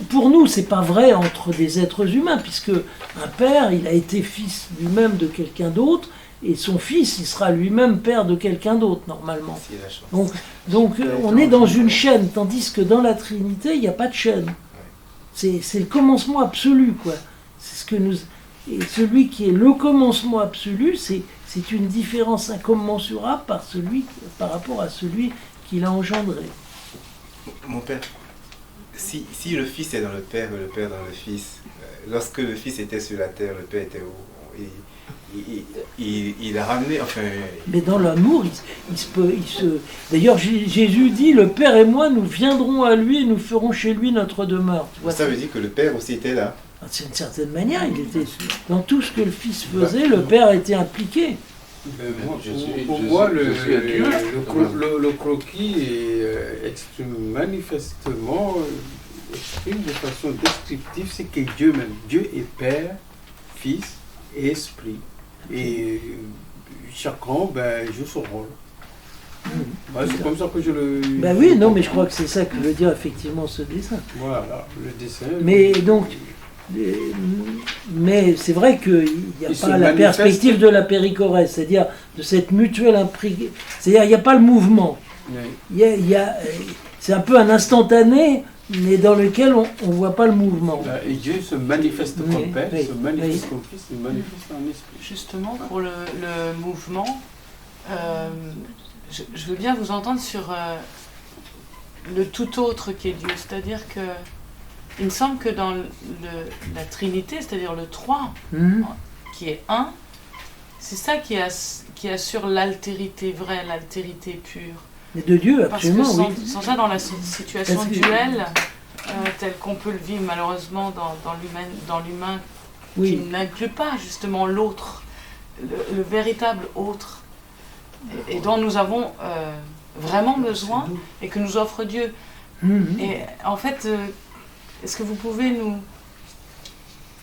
pour nous, c'est pas vrai entre des êtres humains, puisque un père, il a été fils lui-même de quelqu'un d'autre, et son fils, il sera lui-même père de quelqu'un d'autre, normalement. Donc on est dans une chaîne, tandis que dans la Trinité, il n'y a pas de chaîne. C'est le commencement absolu, quoi. C'est ce que nous... Et celui qui est le commencement absolu, c'est une différence incommensurable par rapport à celui qui l'a engendré. Mon père, si le Fils est dans le Père et le Père dans le Fils, lorsque le Fils était sur la terre, le Père était où? Il a ramené, enfin... Mais dans l'amour, il se... D'ailleurs, Jésus dit, le Père et moi, nous viendrons à lui et nous ferons chez lui notre demeure. Tu vois, ça veut dire que le Père aussi était là. D'une certaine manière, il était dans tout ce que le Fils faisait, le Père était impliqué. Pour moi, le croquis exprime manifestement, exprime de façon descriptive ce qu'est Dieu même. Dieu est Père, Fils et Esprit. Et chacun joue son rôle. C'est comme ça que je le... Ben oui, non, mais je crois que c'est ça que veut dire effectivement ce dessin. Voilà, le dessin... Mais donc... Mais c'est vrai qu'il n'y a pas la perspective de la périchorèse, c'est-à-dire de cette mutuelle impliquée. C'est-à-dire il n'y a pas le mouvement. Oui. C'est un peu un instantané, mais dans lequel on ne voit pas le mouvement. Et Dieu se manifeste comme Père, se manifeste comme Fils, se manifeste en Esprit. Justement, pour le mouvement, je veux bien vous entendre sur le tout autre qui est Dieu, c'est-à-dire que il me semble que dans la Trinité, c'est-à-dire le 3, qui est 1, c'est ça qui assure l'altérité vraie, l'altérité pure. Et de Dieu, absolument. Parce que sans ça, dans la situation duelle, telle qu'on peut le vivre malheureusement dans l'humain, qui n'inclut pas justement l'autre, le véritable autre, et dont nous avons vraiment besoin, et que nous offre Dieu. Et en fait... est-ce que vous pouvez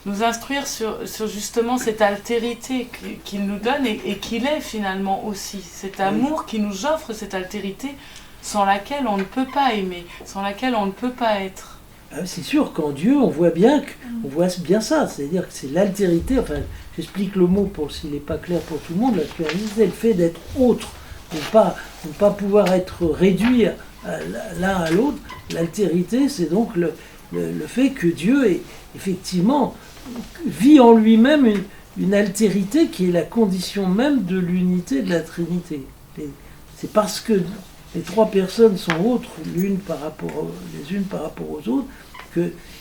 nous instruire sur justement cette altérité qu'il nous donne et qu'il est finalement aussi, cet amour qui nous offre cette altérité sans laquelle on ne peut pas aimer, sans laquelle on ne peut pas être. C'est sûr qu'en Dieu, on voit bien ça, c'est-à-dire que c'est l'altérité, enfin j'explique le mot pour s'il n'est pas clair pour tout le monde, l'altérité, le fait d'être autre, de ne pas pouvoir être réduit l'un à l'autre. L'altérité, c'est donc le fait que Dieu effectivement vit en lui-même une altérité qui est la condition même de l'unité de la Trinité. C'est parce que les trois personnes sont autres les unes par rapport aux autres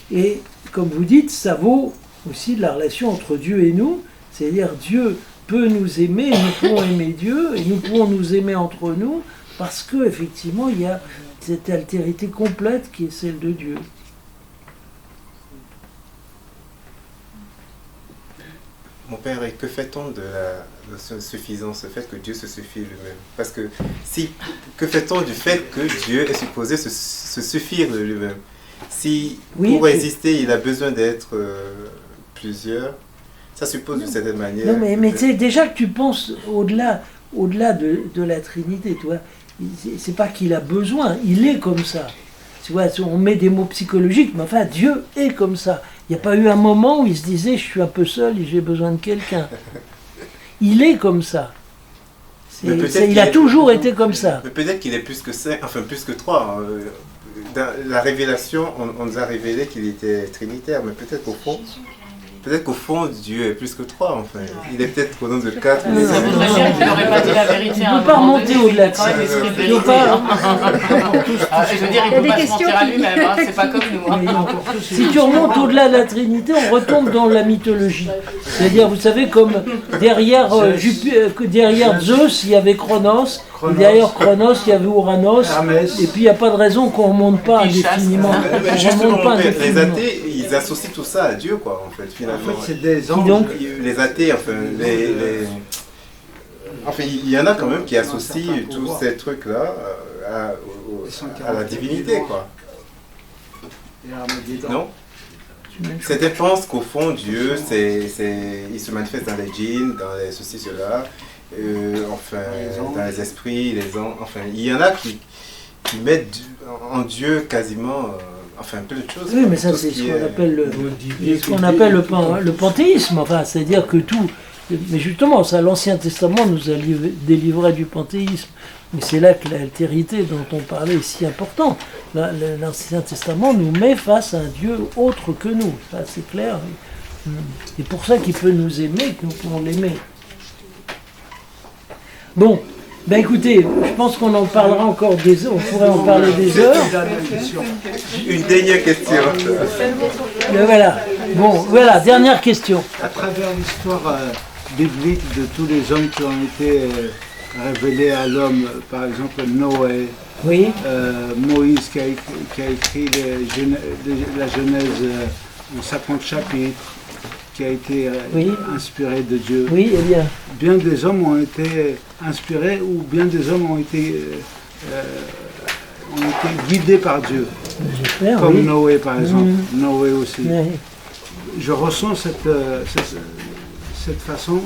et comme vous dites, ça vaut aussi de la relation entre Dieu et nous, c'est-à-dire Dieu peut nous aimer, nous pouvons aimer Dieu et nous pouvons nous aimer entre nous parce qu'effectivement il y a cette altérité complète qui est celle de Dieu. Mon père, et que fait-on de la suffisance, le fait que Dieu se suffit lui-même? Parce que que fait-on du fait que Dieu est supposé se suffire de lui-même? Si pour exister, il a besoin d'être plusieurs, ça suppose d'une certaine manière... Non, mais tu sais, déjà que tu penses au-delà de la Trinité, tu vois, c'est pas qu'il a besoin, il est comme ça. Tu vois, on met des mots psychologiques, mais enfin, Dieu est comme ça. Il n'y a pas eu un moment où il se disait « je suis un peu seul et j'ai besoin de quelqu'un ». Il est comme ça. Il a toujours été comme ça. Mais peut-être qu'il est plus que 5, enfin plus que 3. Dans la révélation, on nous a révélé qu'il était trinitaire, mais peut-être qu'au fond, peut-être qu'au fond, Dieu est plus que 3, enfin. Il est peut-être au nombre de 4. Ça voudrait dire qu'il n'aurait pas dit la vérité à un Il ne peut pas moment remonter donné, au-delà de quand ça. même l'esprit de Il ne peut vérité. pas... Je veux dire, il ne peut pas se mentir à lui-même, hein, c'est pas comme nous. Hein. Si tu remontes au-delà de la Trinité, on retombe dans la mythologie. C'est-à-dire, vous savez, comme derrière, derrière Zeus, il y avait Chronos, et derrière Chronos, il y avait Uranos, et puis il n'y a pas de raison qu'on ne remonte pas indéfiniment. Mais justement, les athées, ils associent tout ça à Dieu, quoi, en fait, finalement. En fait, c'est des anges. Donc, les athées, enfin, enfin, il y en a quand même qui associent tous ces trucs-là à la divinité, quoi. Non? Certains pensent qu'au fond, Dieu, il se manifeste dans les djinns, dans les ceci, cela, enfin, dans les esprits, les anges, enfin, il y en a qui mettent en Dieu quasiment, enfin, plein de choses. Oui, mais ça, c'est ce qu'on appelle le panthéisme, enfin, c'est-à-dire que tout... Mais justement, ça, l'Ancien Testament nous a délivré du panthéisme. Mais c'est là que l'altérité dont on parlait est si importante. L'Ancien Testament nous met face à un Dieu autre que nous. Ça, c'est clair. C'est pour ça qu'il peut nous aimer, que nous pouvons l'aimer. Bon, ben écoutez, je pense qu'on en parlera encore des heures. On pourrait en parler des heures. Une dernière question. Voilà. Bon, voilà, dernière question. À travers l'histoire biblique de tous les hommes qui ont été révélés à l'homme, par exemple Noé, Oui. Moïse qui a écrit la Genèse en 50 chapitres, qui a été inspiré de Dieu. Oui, eh bien. Bien des hommes ont été inspirés ou bien des hommes ont été guidés par Dieu. J'espère, Comme oui. Noé par exemple. Noé aussi. Oui. Je ressens cette façon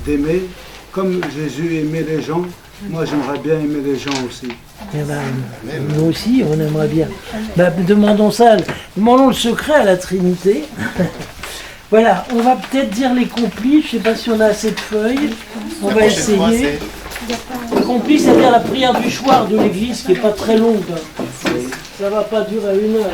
d'aimer. Comme Jésus aimait les gens, moi j'aimerais bien aimer les gens aussi. Eh ben, nous aussi, on aimerait bien. Ben, demandons le secret à la Trinité. Voilà, on va peut-être dire les complis, je ne sais pas si on a assez de feuilles, on va essayer. Les complis, c'est-à-dire la prière du soir de l'église qui n'est pas très longue. Ça ne va pas durer 1 heure.